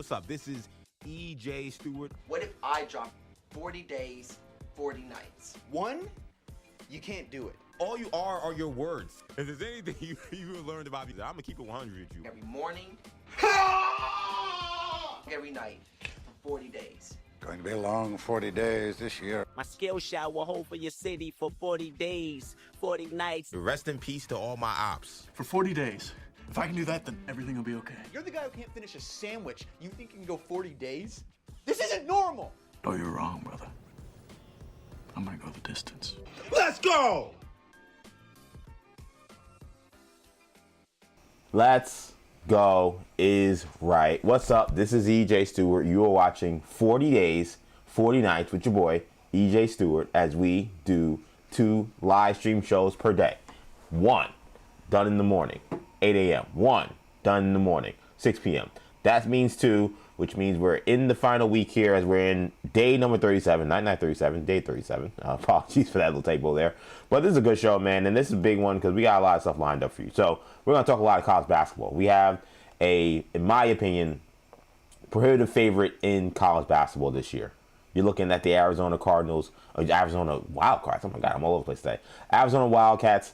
What's up? This is EJ Stewart. What if I drop 40 days, 40 nights? One, you can't do it. All you are your words. If there's anything you learned about me, I'm gonna keep it 100 with you. Every morning, every night for 40 days. Going to be a long 40 days this year. My skill shot will hold for your city for 40 days, 40 nights. Rest in peace to all my ops. For 40 days. If I can do that, then everything will be okay. You're the guy who can't finish a sandwich. You think you can go 40 days? This isn't normal! Oh, you're wrong, brother. I'm gonna go the distance. Let's go! Let's go is right. What's up? This is EJ Stewart. You are watching 40 Days, 40 Nights with your boy, EJ Stewart, as we do 2 live stream shows per day. 1, done in the morning, 8 a.m. 1, done in the morning, 6 p.m. That means 2, which means we're in the final week here as we're in day number 37, not 37, day 37. Apologies for that little typo there. But this is a good show, man, and this is a big one because we got a lot of stuff lined up for you. So we're going to talk a lot of college basketball. We have in my opinion, prohibitive favorite in college basketball this year. You're looking at the Arizona Cardinals, or Arizona Wildcats. Oh my God, I'm all over the place today. Arizona Wildcats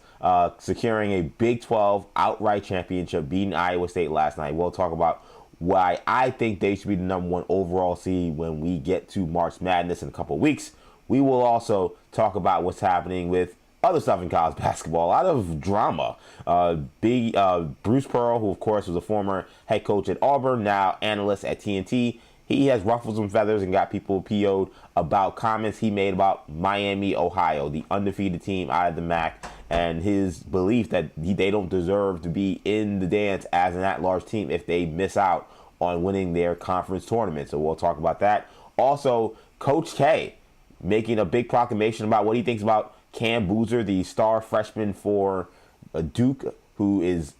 securing a Big 12 outright championship, beating Iowa State last night. We'll talk about why I think they should be the number 1 overall seed when we get to March Madness in a couple of weeks. We will also talk about what's happening with other stuff in college basketball. A lot of drama. Bruce Pearl, who of course was a former head coach at Auburn, now analyst at TNT. He has ruffled some feathers and got people PO'd about comments he made about Miami, Ohio, the undefeated team out of the MAC, and his belief that they don't deserve to be in the dance as an at-large team if they miss out on winning their conference tournament. So we'll talk about that. Also, Coach K making a big proclamation about what he thinks about Cam Boozer, the star freshman for Duke, who is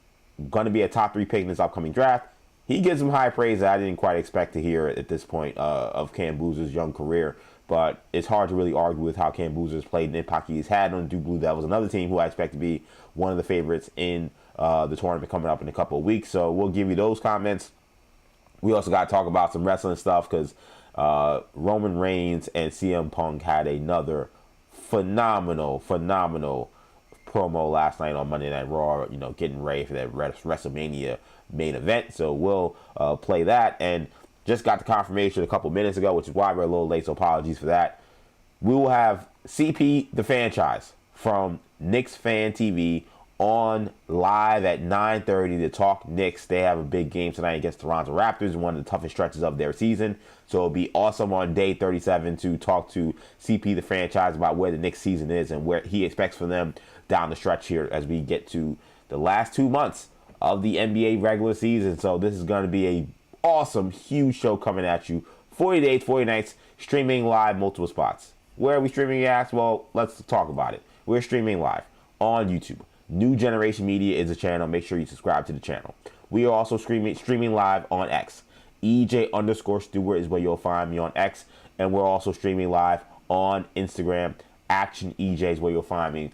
going to be a top 3 pick in this upcoming draft. He gives him high praise that I didn't quite expect to hear at this point of Cam Boozer's young career. But it's hard to really argue with how Cam Boozer's played and the impact he's had on the Duke Blue Devils, another team who I expect to be one of the favorites in the tournament coming up in a couple of weeks. So we'll give you those comments. We also got to talk about some wrestling stuff because Roman Reigns and CM Punk had another phenomenal promo last night on Monday Night Raw, getting ready for that WrestleMania main event. So we'll play that, and just got the confirmation a couple minutes ago, which is why we're a little late, so apologies for that. We will have CP the Fanchise from Knicks Fan TV on live at 9:30 to talk Knicks. They have a big game tonight against Toronto Raptors, one of the toughest stretches of their season. So it'll be awesome on day 37 to talk to CP the Franchise about where the Knicks season is and where he expects for them down the stretch here as we get to the last 2 months of the NBA regular season. So this is going to be a awesome, huge show coming at you. 40 days, 40 nights, streaming live, multiple spots. Where are we streaming at? Well, let's talk about it. We're streaming live on YouTube. New Generation Media is a channel. Make sure you subscribe to the channel. We are also streaming live on X. EJ_Stewart is where you'll find me on X. And we're also streaming live on Instagram. Action EJ is where you'll find me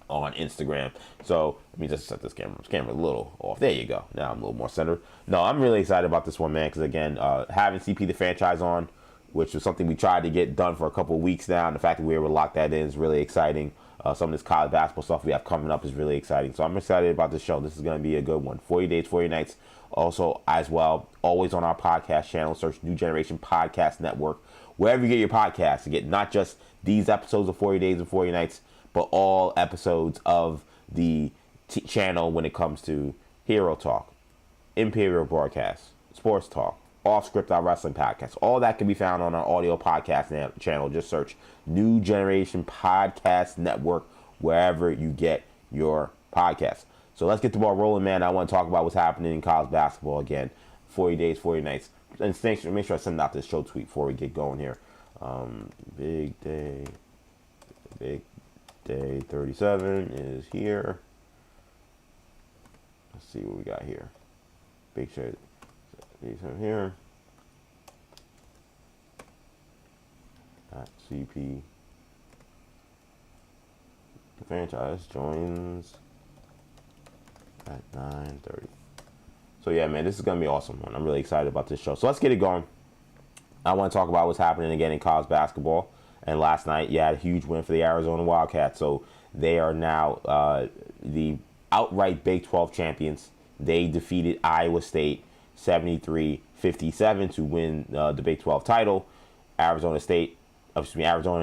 on Instagram. So let me just set this camera a little off. There you go. Now I'm a little more centered. No, I'm really excited about this one, man, because again, having CP the Franchise on, which was something we tried to get done for a couple of weeks now, and the fact that we were able to lock that in is really exciting. Some of this college basketball stuff we have coming up is really exciting. So I'm excited about this show. This is going to be a good one. 40 days, 40 nights. Also, as well, always on our podcast channel. Search New Generation Podcast Network. Wherever you get your podcasts to get not just these episodes of 40 Days and 40 Nights, but all episodes of the channel when it comes to Hero Talk, Imperial Broadcast, Sports Talk, Off Script, our wrestling podcast. All that can be found on our audio podcast channel. Just search New Generation Podcast Network wherever you get your podcasts. So let's get the ball rolling, man. I want to talk about what's happening in college basketball again. 40 days, 40 nights. And make sure I send out this show tweet before we get going here. Big day 37 is here. Let's see what we got here. Big show. Here. CP the Franchise joins at 9:30. So yeah, man, this is gonna be an awesome one. I'm really excited about this show. So let's get it going. I want to talk about what's happening again in college basketball. And last night, you had a huge win for the Arizona Wildcats. So they are now the outright Big 12 champions. They defeated Iowa State 73-57 to win the Big 12 title. Arizona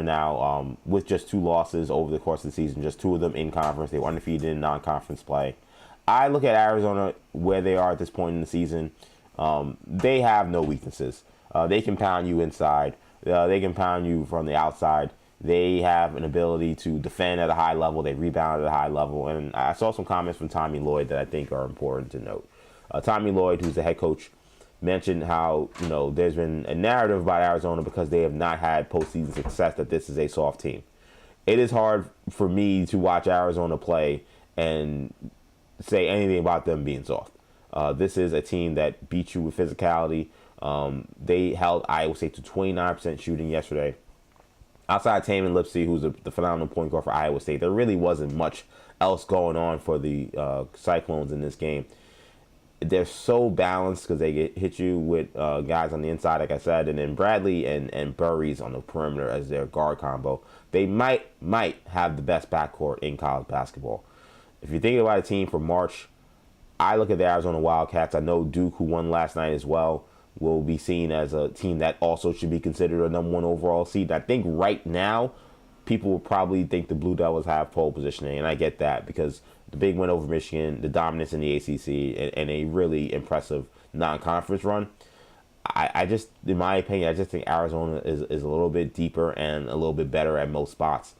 now with just 2 losses over the course of the season, just 2 of them in conference. They were undefeated in non-conference play. I look at Arizona where they are at this point in the season. They have no weaknesses. They can pound you inside. They can pound you from the outside. They have an ability to defend at a high level. They rebound at a high level. And I saw some comments from Tommy Lloyd that I think are important to note. Tommy Lloyd, who's the head coach, mentioned how, there's been a narrative about Arizona because they have not had postseason success, that this is a soft team. It is hard for me to watch Arizona play and say anything about them being soft. This is a team that beat you with physicality. They held Iowa State to 29% shooting yesterday. Outside Taman Lipsey, who's the phenomenal point guard for Iowa State, there really wasn't much else going on for the Cyclones in this game. They're so balanced because they hit you with guys on the inside, like I said, and then Bradley and Burries on the perimeter as their guard combo. They might have the best backcourt in college basketball. If you're thinking about a team for March, I look at the Arizona Wildcats. I know Duke, who won last night as well, will be seen as a team that also should be considered a number 1 overall seed. I think right now, people will probably think the Blue Devils have pole positioning, and I get that because the big win over Michigan, the dominance in the ACC, and a really impressive non-conference run. I just, in my opinion, I just think Arizona is a little bit deeper and a little bit better at most spots.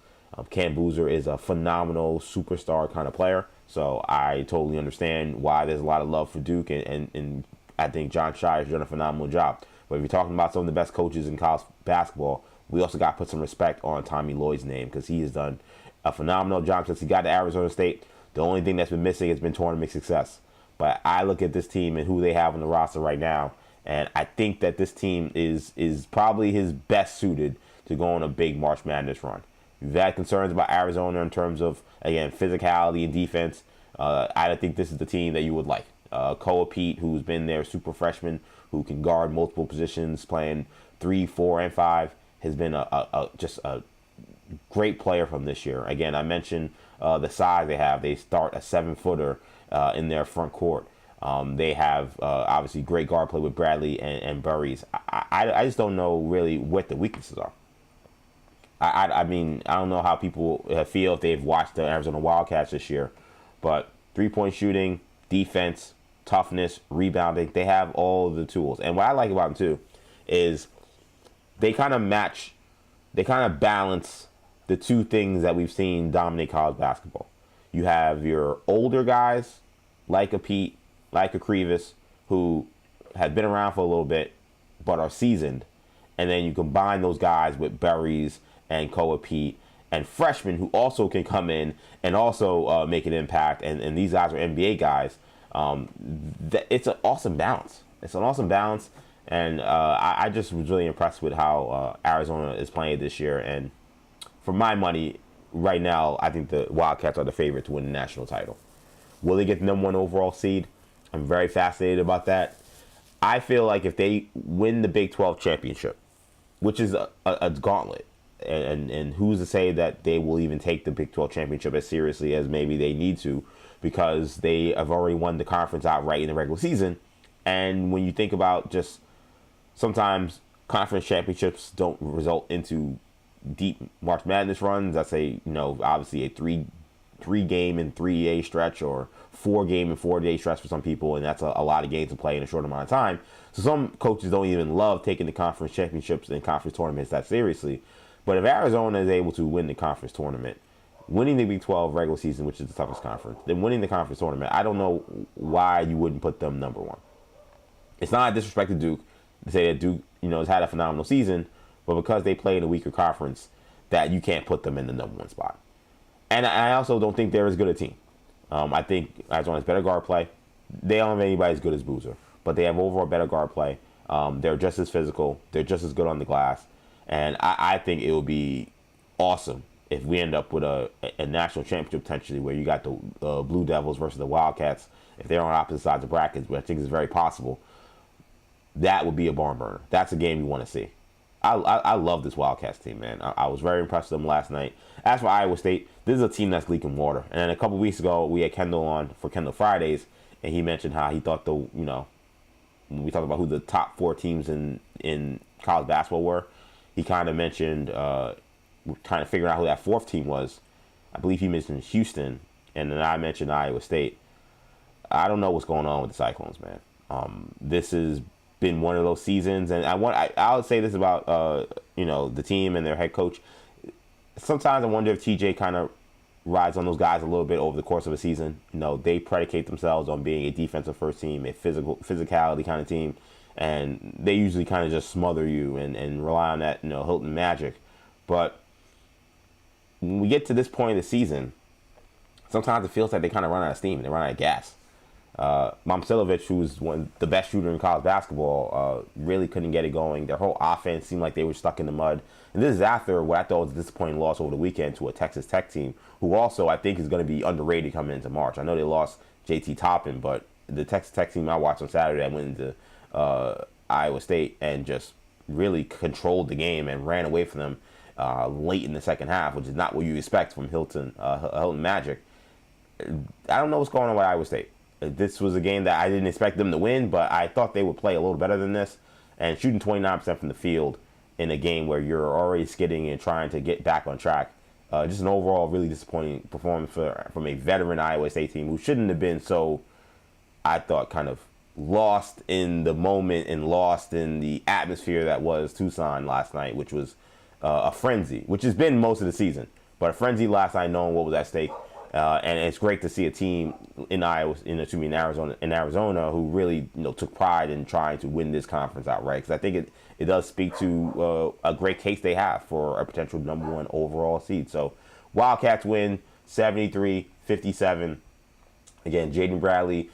Cam Boozer is a phenomenal superstar kind of player, so I totally understand why there's a lot of love for Duke, and I think John Shire's done a phenomenal job. But if you're talking about some of the best coaches in college basketball, we also got to put some respect on Tommy Lloyd's name because he has done a phenomenal job since he got to Arizona State. The only thing that's been missing has been tournament success. But I look at this team and who they have on the roster right now, and I think that this team is probably his best suited to go on a big March Madness run. You've had concerns about Arizona in terms of, again, physicality and defense. I think this is the team that you would like. Koa Pete, who's been their super freshman, who can guard multiple positions, playing 3, 4, and 5, has been just a great player from this year. Again, I mentioned the size they have. They start a 7-footer in their front court. They have obviously great guard play with Bradley and Burries. I just don't know really what the weaknesses are. I mean, I don't know how people feel if they've watched the Arizona Wildcats this year, but 3-point shooting, defense, toughness, rebounding, they have all the tools. And what I like about them too is they kind of balance the two things that we've seen dominate college basketball. You have your older guys like a Pete, like a Krivas, who have been around for a little bit but are seasoned, and then you combine those guys with Burries and Koa Pete and freshmen who also can come in and also make an impact, and these guys are NBA guys. It's an awesome balance. And I just was really impressed with how Arizona is playing this year. And for my money, right now, I think the Wildcats are the favorite to win the national title. Will they get the number 1 overall seed? I'm very fascinated about that. I feel like if they win the Big 12 championship, which is a gauntlet, and who's to say that they will even take the Big 12 championship as seriously as maybe they need to, because they have already won the conference outright in the regular season. And when you think about just sometimes conference championships don't result into deep March Madness runs. That's obviously a three game and 3-day stretch, or 4 game and 4-day stretch for some people, and that's a lot of games to play in a short amount of time. So some coaches don't even love taking the conference championships and conference tournaments that seriously. But if Arizona is able to win the conference tournament, winning the Big 12 regular season, which is the toughest conference, then winning the conference tournament, I don't know why you wouldn't put them number 1. It's not a disrespect to Duke to say that Duke, has had a phenomenal season, but because they play in a weaker conference, that you can't put them in the number 1 spot. And I also don't think they're as good a team. I think Arizona has better guard play. They don't have anybody as good as Boozer, but they have overall better guard play. They're just as physical. They're just as good on the glass. And I think it would be awesome if we end up with a national championship potentially, where you got the Blue Devils versus the Wildcats if they're on opposite sides of brackets, which I think is very possible, that would be a barn burner. That's a game you want to see. I love this Wildcats team, man. I was very impressed with them last night. As for Iowa State, this is a team that's leaking water. And then a couple weeks ago, we had Kendall on for Kendall Fridays, and he mentioned how he thought when we talked about who the top 4 teams in college basketball were, he kind of mentioned kind of figuring out who that 4th team was. I believe he mentioned Houston, and then I mentioned Iowa State. I don't know what's going on with the Cyclones, man. This has been one of those seasons, and I would say this about the team and their head coach. Sometimes I wonder if TJ kind of rides on those guys a little bit over the course of a season. They predicate themselves on being a defensive first team, a physicality kind of team, and they usually kind of just smother you and rely on that Hilton magic. But when we get to this point of the season, sometimes it feels like they kind of run out of steam, they run out of gas. Momcilovic, who's the best shooter in college basketball, really couldn't get it going. Their whole offense seemed like they were stuck in the mud. And this is after what I thought was a disappointing loss over the weekend to a Texas Tech team, who also I think is going to be underrated coming into March. I know they lost JT Toppin, but the Texas Tech team I watched on Saturday, I went into Iowa State and just really controlled the game and ran away from them late in the second half, which is not what you expect from Hilton Magic. I don't know what's going on with Iowa State. This was a game that I didn't expect them to win, but I thought they would play a little better than this. And shooting 29% from the field in a game where you're already skidding and trying to get back on track, just an overall really disappointing performance from a veteran Iowa State team who shouldn't have been so, I thought, kind of lost in the moment and lost in the atmosphere that was Tucson last night, which was a frenzy, which has been most of the season. But a frenzy last night, knowing what was at stake. And it's great to see a team in Arizona who really took pride in trying to win this conference outright. Because I think it does speak to a great case they have for a potential number 1 overall seed. So Wildcats win 73-57. Again, Jaden Bradley,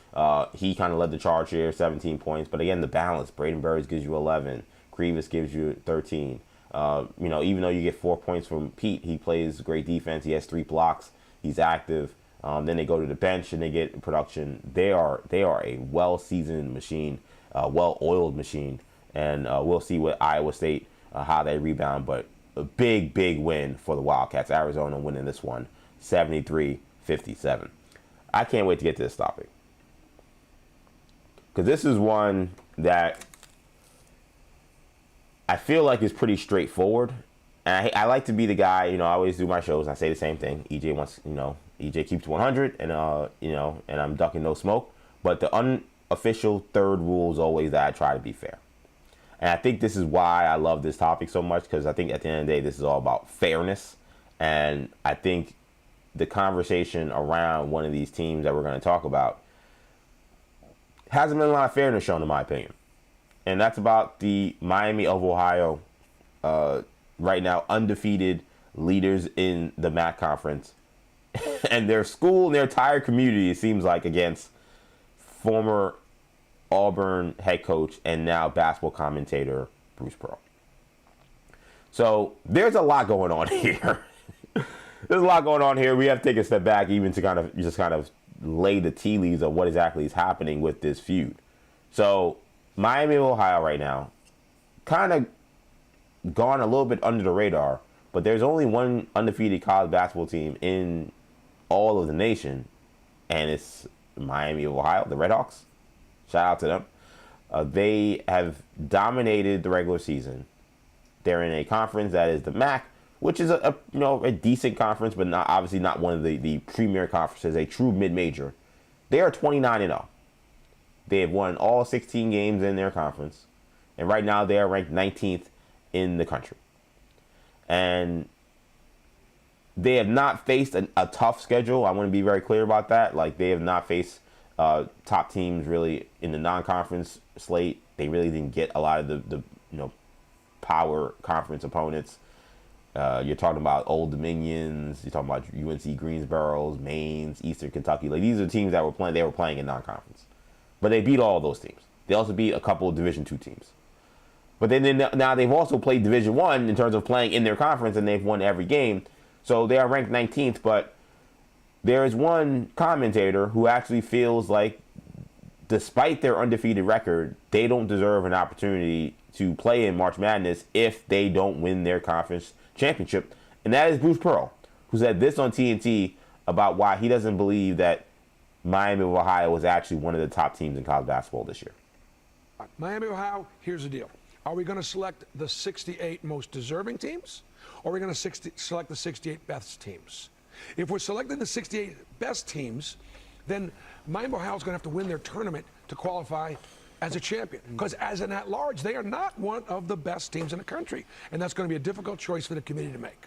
he kind of led the charge here, 17 points. But again, the balance. Braden Burris gives you 11. Grievous gives you 13. Even though you get 4 points from Pete, he plays great defense. He has 3 blocks. He's active. Then they go to the bench and they get production. They are a well-seasoned machine, well-oiled machine, and we'll see what Iowa State how they rebound. But a big win for the Wildcats. Arizona winning this one, 73-57. I can't wait to get to this topic because this is one that I feel like is pretty straightforward. And I like to be the guy, I always do my shows and I say the same thing. EJ keeps 100 and, and I'm ducking no smoke. But the unofficial third rule is always that I try to be fair. And I think this is why I love this topic so much, because I think at the end of the day, this is all about fairness. And I think the conversation around one of these teams that we're going to talk about hasn't been a lot of fairness shown, in my opinion. And that's about the Miami of Ohio, right now undefeated leaders in the MAC conference. And their school and their entire community, it seems like, against former Auburn head coach and now basketball commentator Bruce Pearl. So there's a lot going on here. There's a lot going on here. We have to take a step back even to kind of lay the tea leaves of what exactly is happening with this feud. So Miami of Ohio right now, kind of gone a little bit under the radar, but there's only one undefeated college basketball team in all of the nation, and it's Miami of Ohio, the Redhawks. Shout out to them. They have dominated the regular season. They're in a conference that is the MAC, which is a decent conference, but obviously not one of the premier conferences, a true mid-major. They are 29-0. They have won all 16 games in their conference, and right now they are ranked 19th in the country. And they have not faced a tough schedule. I want to be very clear about that. Like, they have not faced top teams really in the non-conference slate. They really didn't get a lot of the power conference opponents. You're talking about Old Dominions. You're talking about UNC Greensboro's, Maine's, Eastern Kentucky. Like, these are teams that were playing. They were playing in non-conference, but they beat all of those teams. They also beat a couple of Division II teams. But then now they've also played Division I in terms of playing in their conference, and they've won every game. So they are ranked 19th, but there is one commentator who actually feels like despite their undefeated record, they don't deserve an opportunity to play in March Madness if they don't win their conference championship. And that is Bruce Pearl, who said this on TNT about why he doesn't believe that Miami of Ohio was actually one of the top teams in college basketball this year. Miami of Ohio, here's the deal. Are we going to select the 68 most deserving teams, or are we going to select the 68 best teams? If we're selecting the 68 best teams, then Miami of Ohio is going to have to win their tournament to qualify as a champion. Because as an at-large, they are not one of the best teams in the country. And that's going to be a difficult choice for the committee to make.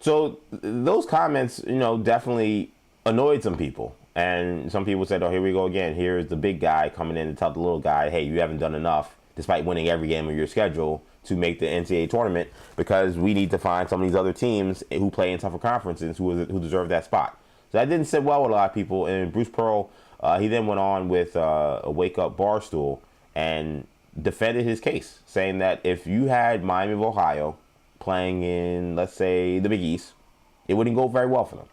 So those comments, definitely annoyed some people. And some people said, oh, here we go again. Here's the big guy coming in to tell the little guy, hey, you haven't done enough, despite winning every game of your schedule, to make the NCAA tournament, because we need to find some of these other teams who play in tougher conferences who deserve that spot. So that didn't sit well with a lot of people. And Bruce Pearl, he then went on with a wake-up Barstool and defended his case, saying that if you had Miami of Ohio playing in, let's say, the Big East, it wouldn't go very well for them.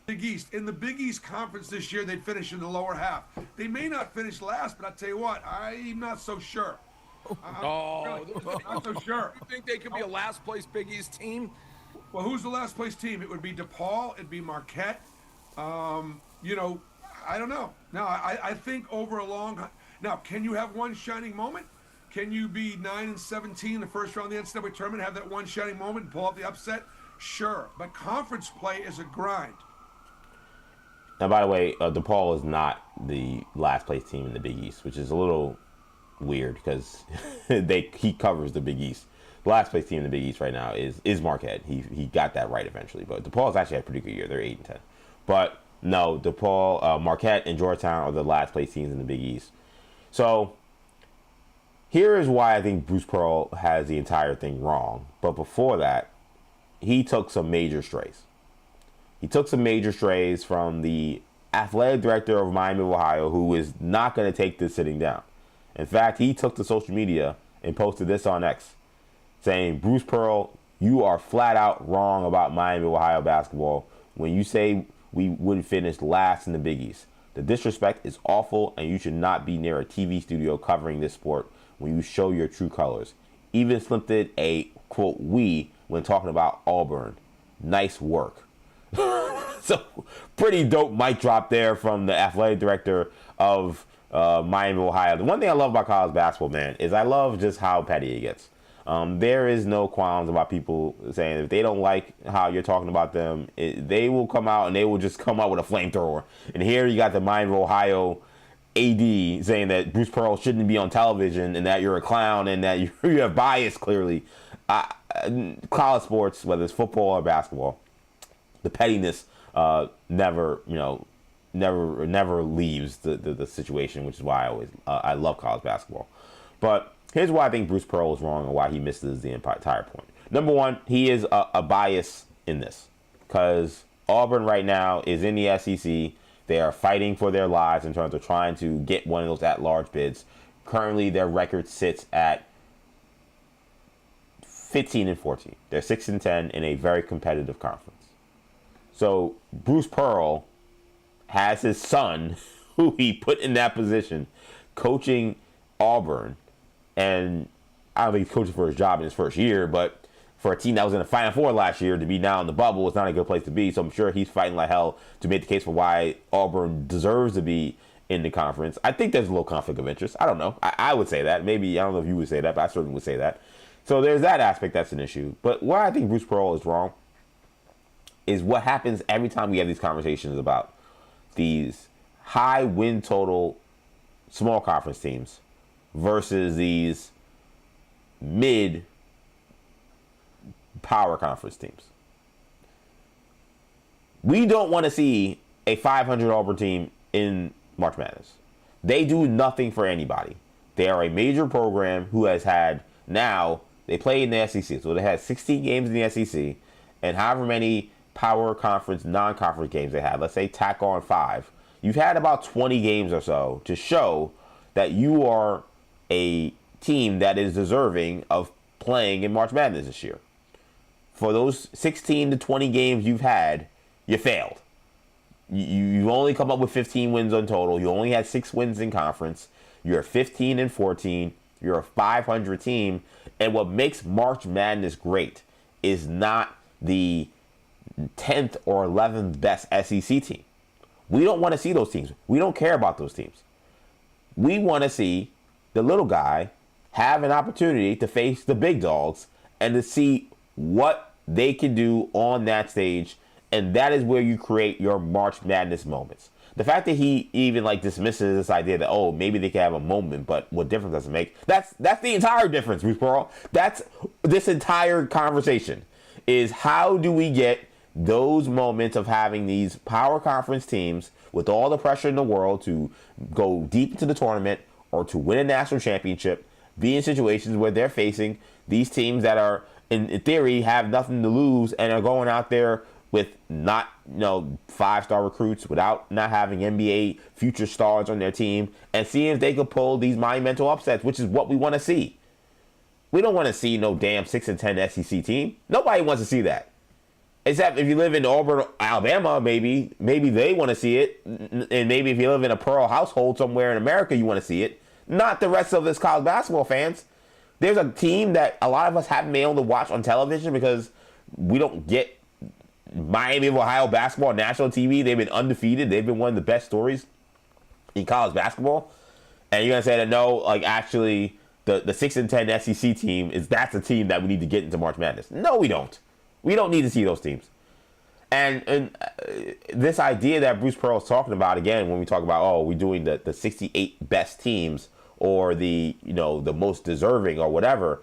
Big East. In the Big East Conference this year, they'd finish in the lower half. They may not finish last, but I'll tell you what, I'm not so sure. Really, not so sure. You think they could be a last-place Big East team? Well, who's the last place team? It would be DePaul. It'd be Marquette. I don't know. Now, I think over a long... Now, can you have one shining moment? Can you be 9-17 the first round of the NCAA tournament, have that one shining moment and pull out the upset? Sure. But conference play is a grind. Now, by the way, DePaul is not the last place team in the Big East, which is a little weird because he covers the Big East. The last place team in the Big East right now is Marquette. He got that right eventually, but DePaul's actually had a pretty good year. They're 8-10. But no, DePaul, Marquette, and Georgetown are the last place teams in the Big East. So here is why I think Bruce Pearl has the entire thing wrong. But before that, he took some major strays. He took some major strays from the athletic director of Miami of Ohio, who is not going to take this sitting down. In fact, he took to social media and posted this on X, saying, Bruce Pearl, you are flat out wrong about Miami of Ohio basketball when you say we wouldn't finish last in the Big East. The disrespect is awful, and you should not be near a TV studio covering this sport when you show your true colors. Even slipped it a, quote, we when talking about Auburn. Nice work. So, pretty dope mic drop there from the athletic director of Miami, Ohio. The one thing I love about college basketball, man, is I love just how petty it gets. There is no qualms about people saying if they don't like how you're talking about them, they will come out and they will just come out with a flamethrower. And here you got the Miami, Ohio AD saying that Bruce Pearl shouldn't be on television and that you're a clown and that you have bias clearly. College sports, whether it's football or basketball, the pettiness never leaves the situation, which is why I love college basketball. But here's why I think Bruce Pearl is wrong and why he misses the entire point. Number one, he is a bias in this because Auburn right now is in the SEC. They are fighting for their lives in terms of trying to get one of those at-large bids. Currently, their record sits at 15-14. They're 6-10 in a very competitive conference. So Bruce Pearl has his son, who he put in that position, coaching Auburn. And I don't think he's coaching for his job in his first year, but for a team that was in the Final Four last year to be now in the bubble, it's not a good place to be. So I'm sure he's fighting like hell to make the case for why Auburn deserves to be in the conference. I think there's a little conflict of interest. I don't know. I would say that. Maybe, I don't know if you would say that, but I certainly would say that. So there's that aspect that's an issue. But why I think Bruce Pearl is wrong is what happens every time we have these conversations about these high win total small conference teams versus these mid power conference teams. We don't want to see a 500 Auburn team in March Madness. They do nothing for anybody. They are a major program who has had, now they play in the SEC, so they had 16 games in the SEC, and however many power conference, non-conference games they had, let's say tack on 5, you've had about 20 games or so to show that you are a team that is deserving of playing in March Madness this year. For those 16 to 20 games you've had, you failed. You only come up with 15 wins on total. You only had 6 wins in conference. You're 15-14. You're a 500 team. And what makes March Madness great is not the 10th or 11th best SEC team. We don't want to see those teams. We don't care about those teams. We want to see the little guy have an opportunity to face the big dogs and to see what they can do on that stage. And that is where you create your March Madness moments. The fact that he even like dismisses this idea that, oh, maybe they can have a moment, but what difference does it make? That's the entire difference, Bruce Pearl. That's this entire conversation is how do we get those moments of having these power conference teams with all the pressure in the world to go deep into the tournament or to win a national championship, be in situations where they're facing these teams that are, in theory, have nothing to lose and are going out there with not, 5-star recruits, without not having NBA future stars on their team, and seeing if they could pull these monumental upsets, which is what we want to see. We don't want to see no damn 6-10 SEC team. Nobody wants to see that. Except if you live in Auburn, Alabama, maybe they want to see it. And maybe if you live in a Pearl household somewhere in America, you want to see it. Not the rest of us college basketball fans. There's a team that a lot of us haven't been able to watch on television because we don't get Miami of Ohio basketball on national TV. They've been undefeated. They've been one of the best stories in college basketball. And you're going to say that no, like actually the 6-10 SEC team that's a team that we need to get into March Madness. No, we don't. We don't need to see those teams. And this idea that Bruce Pearl is talking about, again, when we talk about, we're doing the 68 best teams or the most deserving or whatever,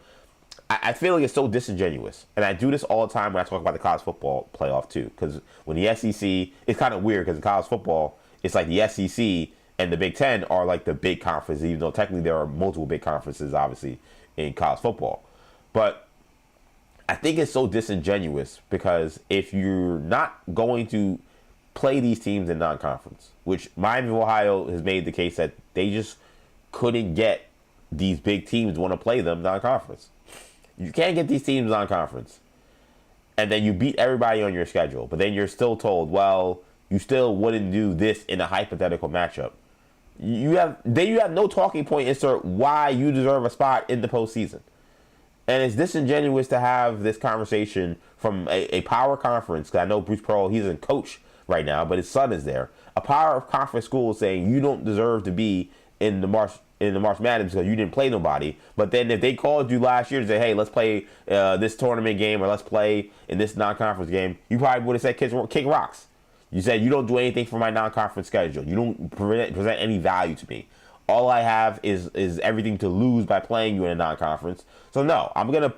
I feel like it's so disingenuous. And I do this all the time when I talk about the college football playoff too. Because when the SEC, it's kind of weird because in college football, it's like the SEC and the Big Ten are like the big conferences, even though technically there are multiple big conferences, obviously, in college football. But I think it's so disingenuous because if you're not going to play these teams in non-conference, which Miami of Ohio has made the case that they just couldn't get these big teams to want to play them non-conference. You can't get these teams non-conference. And then you beat everybody on your schedule. But then you're still told, well, you still wouldn't do this in a hypothetical matchup. You have no talking point as to why you deserve a spot in the postseason. And it's disingenuous to have this conversation from a power conference. Because I know Bruce Pearl, he's a coach right now, but his son is there. A power conference school saying you don't deserve to be in the March Madness because you didn't play nobody. But then if they called you last year to say, hey, let's play this tournament game or let's play in this non-conference game, you probably would have said kick rocks. You said you don't do anything for my non-conference schedule. You don't present any value to me. All I have is everything to lose by playing you in a non-conference. So no, I'm gonna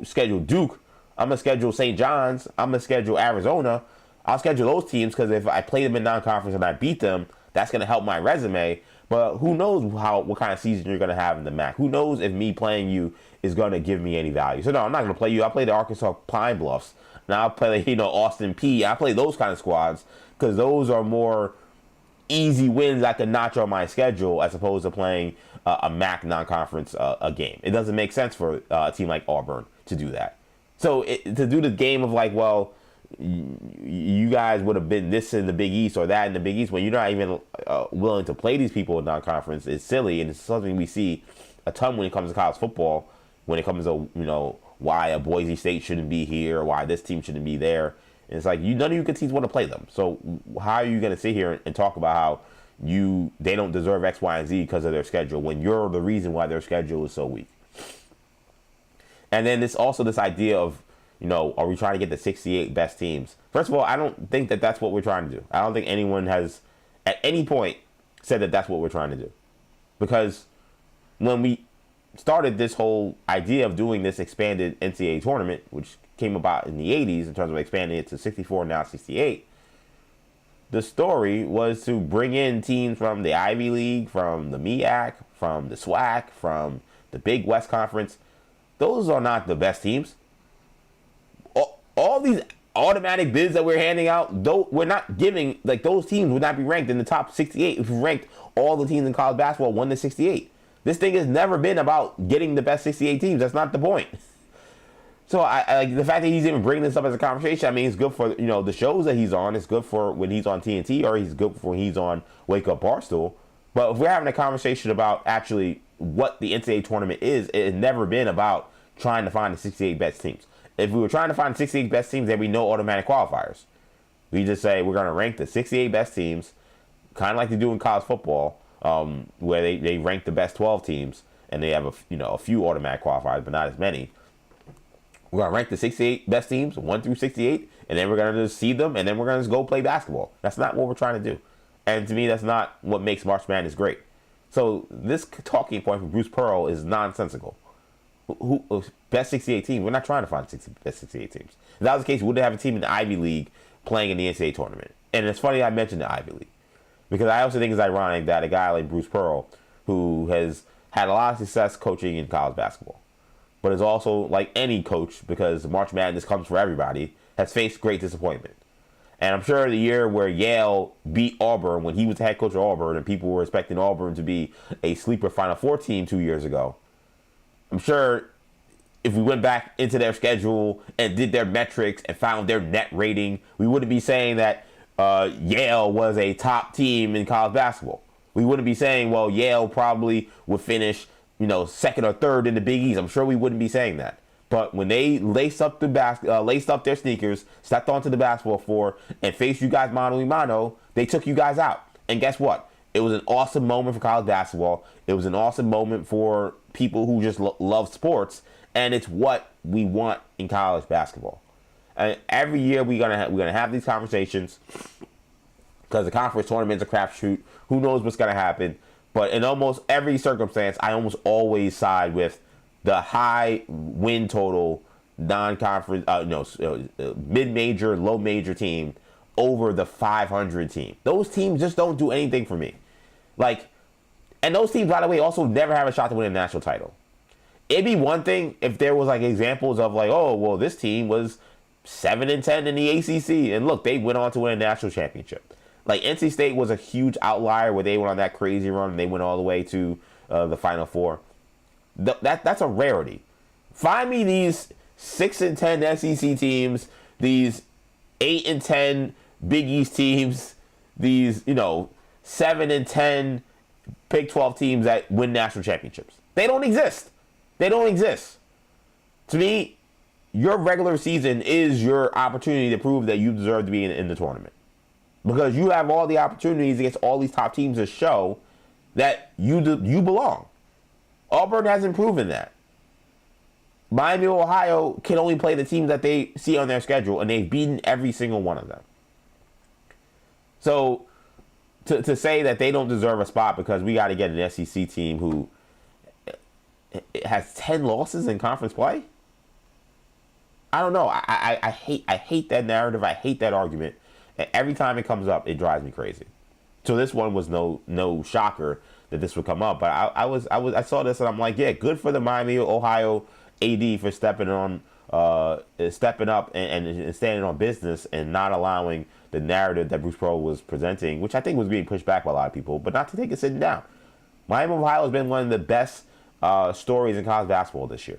schedule Duke. I'm gonna schedule St. John's. I'm gonna schedule Arizona. I'll schedule those teams because if I play them in non-conference and I beat them, that's gonna help my resume. But who knows what kind of season you're gonna have in the MAC? Who knows if me playing you is gonna give me any value? So no, I'm not gonna play you. I'll play the Arkansas Pine Bluffs. Now I'll play Austin P. I play those kind of squads because those are more easy wins I can notch on my schedule as opposed to playing a MAC non-conference a game. It doesn't make sense for a team like Auburn to do that. So to do the game of like, well, you guys would have been this in the Big East or that in the Big East when you're not even willing to play these people in non-conference is silly, and it's something we see a ton when it comes to college football, when it comes to why a Boise State shouldn't be here or why this team shouldn't be there. And it's like none of you good teams want to play them. So how are you going to sit here and talk about how they don't deserve X, Y, and Z because of their schedule when you're the reason why their schedule is so weak? And then this idea of, are we trying to get the 68 best teams? First of all, I don't think that that's what we're trying to do. I don't think anyone has at any point said that that's what we're trying to do. Because when we started this whole idea of doing this expanded NCAA tournament, which came about in the 80s in terms of expanding it to 64, now 68, the story was to bring in teams from the Ivy League, from the MEAC, from the SWAC, from the Big West Conference. Those are not the best teams. All these automatic bids that we're handing out, though, we're not giving, those teams would not be ranked in the top 68 if we ranked all the teams in college basketball 1 to 68. This thing has never been about getting the best 68 teams. That's not the point. So I like the fact that he's even bringing this up as a conversation. I mean, it's good for the shows that he's on. It's good for when he's on TNT, or he's good for when he's on Wake Up Barstool. But if we're having a conversation about actually what the NCAA tournament is, it has never been about trying to find the 68 best teams. If we were trying to find the 68 best teams, there'd be no automatic qualifiers. We just say we're going to rank the 68 best teams, kind of like they do in college football, where they rank the best 12 teams, and they have a few automatic qualifiers, but not as many. We're going to rank the 68 best teams, 1 through 68, and then we're going to just seed them, and then we're going to just go play basketball. That's not what we're trying to do. And to me, that's not what makes March Madness great. So this talking point from Bruce Pearl is nonsensical. Best 68 teams? We're not trying to find best 68 teams. If that was the case, we wouldn't have a team in the Ivy League playing in the NCAA tournament. And it's funny I mentioned the Ivy League, because I also think it's ironic that a guy like Bruce Pearl, who has had a lot of success coaching in college basketball, but is also like any coach, because March Madness comes for everybody, has faced great disappointment. And I'm sure the year where Yale beat Auburn, when he was the head coach of Auburn, and people were expecting Auburn to be a sleeper Final Four team 2 years ago, I'm sure if we went back into their schedule and did their metrics and found their net rating, we wouldn't be saying that Yale was a top team in college basketball. We wouldn't be saying, well, Yale probably would finish, second or third in the Big East. I'm sure we wouldn't be saying that. But when they laced up their sneakers, stepped onto the basketball floor, and faced you guys mano a mano, they took you guys out. And guess what? It was an awesome moment for college basketball. It was an awesome moment for people who just love sports, and it's what we want in college basketball. And every year we're gonna have these conversations, because the conference tournament's a crapshoot. Who knows what's gonna happen? But in almost every circumstance, I almost always side with the high win total non-conference, mid-major, low-major team over the 500 team. Those teams just don't do anything for me. And those teams, by the way, also never have a shot to win a national title. It'd be one thing if there was examples of this team was 7-10 in the ACC, and look, they went on to win a national championship. NC State was a huge outlier where they went on that crazy run and they went all the way to the Final Four. That's a rarity. Find me these 6-10 SEC teams, these 8-10 Big East teams, these 7-10 Big 12 teams that win national championships. They don't exist. They don't exist. To me, your regular season is your opportunity to prove that you deserve to be in the tournament, because you have all the opportunities against all these top teams to show that you belong. Auburn hasn't proven that. Miami of Ohio can only play the teams that they see on their schedule, and they've beaten every single one of them. So to say that they don't deserve a spot because we got to get an SEC team who has 10 losses in conference play, I don't know. I hate that narrative. I hate that argument. And every time it comes up, it drives me crazy. So this one was no shocker that this would come up. But I saw this and I'm like, yeah, good for the Miami, Ohio AD for stepping up and standing on business and not allowing the narrative that Bruce Pearl was presenting, which I think was being pushed back by a lot of people, but not to take it sitting down. Miami, Ohio has been one of the best stories in college basketball this year.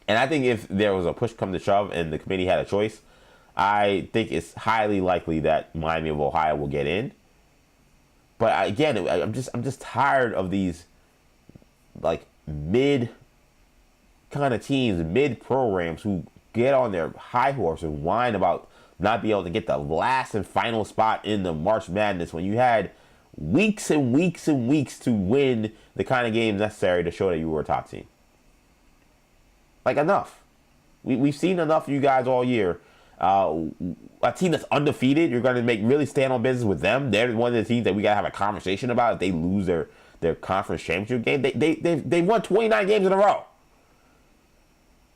And I think if there was a push come to shove and the committee had a choice, I think it's highly likely that Miami of Ohio will get in. But again, I'm just tired of these mid kind of teams, mid programs who get on their high horse and whine about not being able to get the last and final spot in the March Madness when you had weeks and weeks and weeks to win the kind of games necessary to show that you were a top team. Enough. We've seen enough of you guys all year. A team that's undefeated, you're going to really stand on business with them. They're one of the teams that we got to have a conversation about if they lose their conference championship game. They've won 29 games in a row.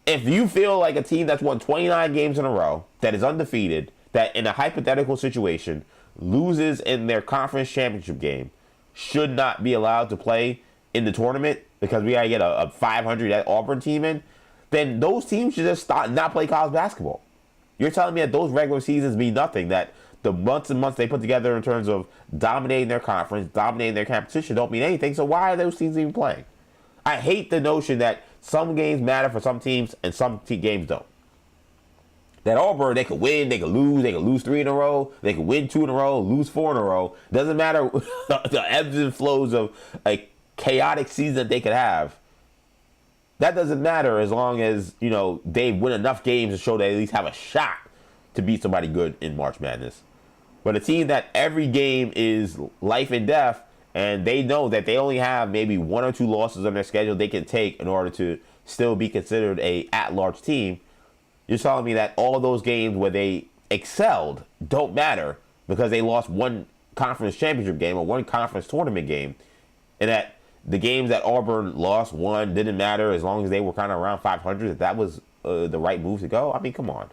If you feel like a team that's won 29 games in a row, that is undefeated, that in a hypothetical situation loses in their conference championship game, should not be allowed to play in the tournament because we got to get a 500 Auburn team in, then those teams should just not play college basketball. You're telling me that those regular seasons mean nothing, that the months and months they put together in terms of dominating their conference, dominating their competition don't mean anything, so why are those teams even playing? I hate the notion that Some games matter for some teams, and some games don't. That Auburn, they could win, they could lose 3 in a row, they could win 2 in a row, lose 4 in a row. Doesn't matter the ebbs and flows of a chaotic season that they could have. That doesn't matter as long as, they win enough games to show they at least have a shot to beat somebody good in March Madness. But a team that every game is life and death, and they know that they only have maybe 1 or 2 losses on their schedule they can take in order to still be considered a at-large team. You're telling me that all of those games where they excelled don't matter because they lost 1 conference championship game or 1 conference tournament game, and that the games that Auburn lost, won, didn't matter as long as they were kind of around 500, that was the right move to go? I mean, come on.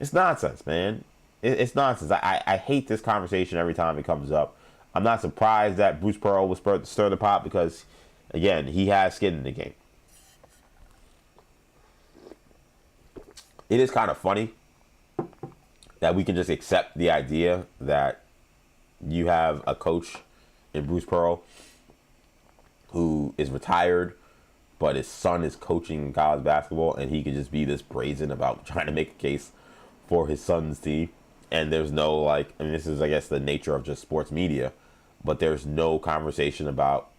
It's nonsense, man. It's nonsense. I hate this conversation every time it comes up. I'm not surprised that Bruce Pearl was stir the pot because, again, he has skin in the game. It is kind of funny that we can just accept the idea that you have a coach in Bruce Pearl who is retired, but his son is coaching college basketball, and he could just be this brazen about trying to make a case for his son's team. And there's no, this is, I guess, the nature of just sports media, but there's no conversation about,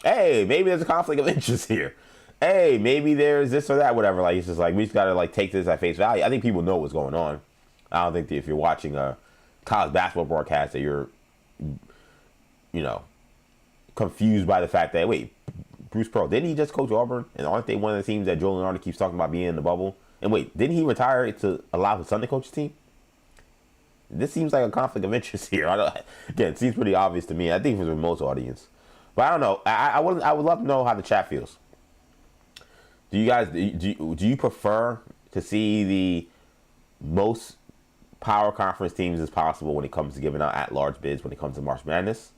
hey, maybe there's a conflict of interest here. Hey, maybe there's this or that, whatever. It's just we just got to, take this at face value. I think people know what's going on. I don't think that if you're watching a college basketball broadcast that you're, confused by the fact that, wait, Bruce Pearl, didn't he just coach Auburn? And aren't they one of the teams that Joe Leonardo keeps talking about being in the bubble? And wait, didn't he retire to allow his son to coach the team? This seems like a conflict of interest here. Again, it seems pretty obvious to me. I think for the most audience. But I don't know. I would love to know how the chat feels. Do you guys, do you prefer to see the most power conference teams as possible when it comes to giving out at-large bids when it comes to March Madness?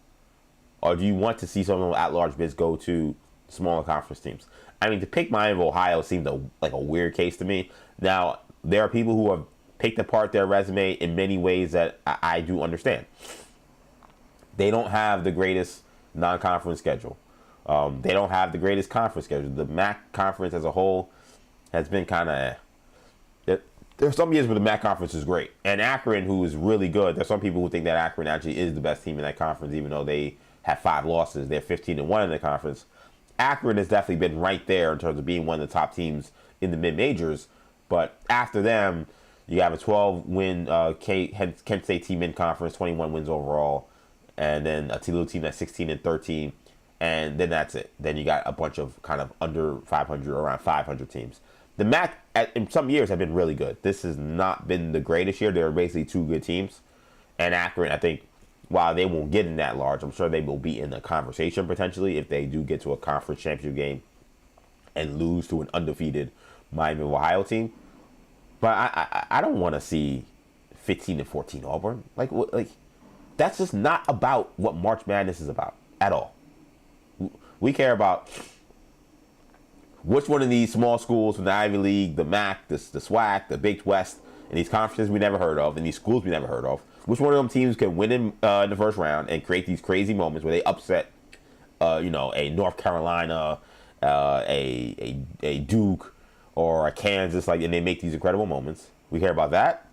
Or do you want to see some of the at-large bids go to smaller conference teams? I mean, to pick Miami of Ohio seemed like a weird case to me. Now, there are people who have picked apart their resume in many ways that I do understand. They don't have the greatest non-conference schedule. They don't have the greatest conference schedule. The MAC conference as a whole has been kind of... There's some years where the MAC conference is great. And Akron, who is really good, there's some people who think that Akron actually is the best team in that conference, even though they have 5 losses. They're 15-1 in the conference. Akron has definitely been right there in terms of being one of the top teams in the mid-majors. But after them, you have a 12-win Kent State team in conference, 21 wins overall. And then a little team that's 16-13. And then that's it. Then you got a bunch of kind of under 500 or around 500 teams. The MAC, in some years, have been really good. This has not been the greatest year. There are basically 2 good teams. And Akron, I think, while they won't get in that large, I'm sure they will be in the conversation potentially if they do get to a conference championship game and lose to an undefeated Miami of Ohio team. But I don't want to see 15-14 Auburn. That's just not about what March Madness is about at all. We care about which one of these small schools from the Ivy League, the MAC, the SWAC, the Big West, and these conferences we never heard of, and these schools we never heard of, which one of them teams can win in the first round and create these crazy moments where they upset, a North Carolina, a Duke, or a Kansas, and they make these incredible moments. We care about that,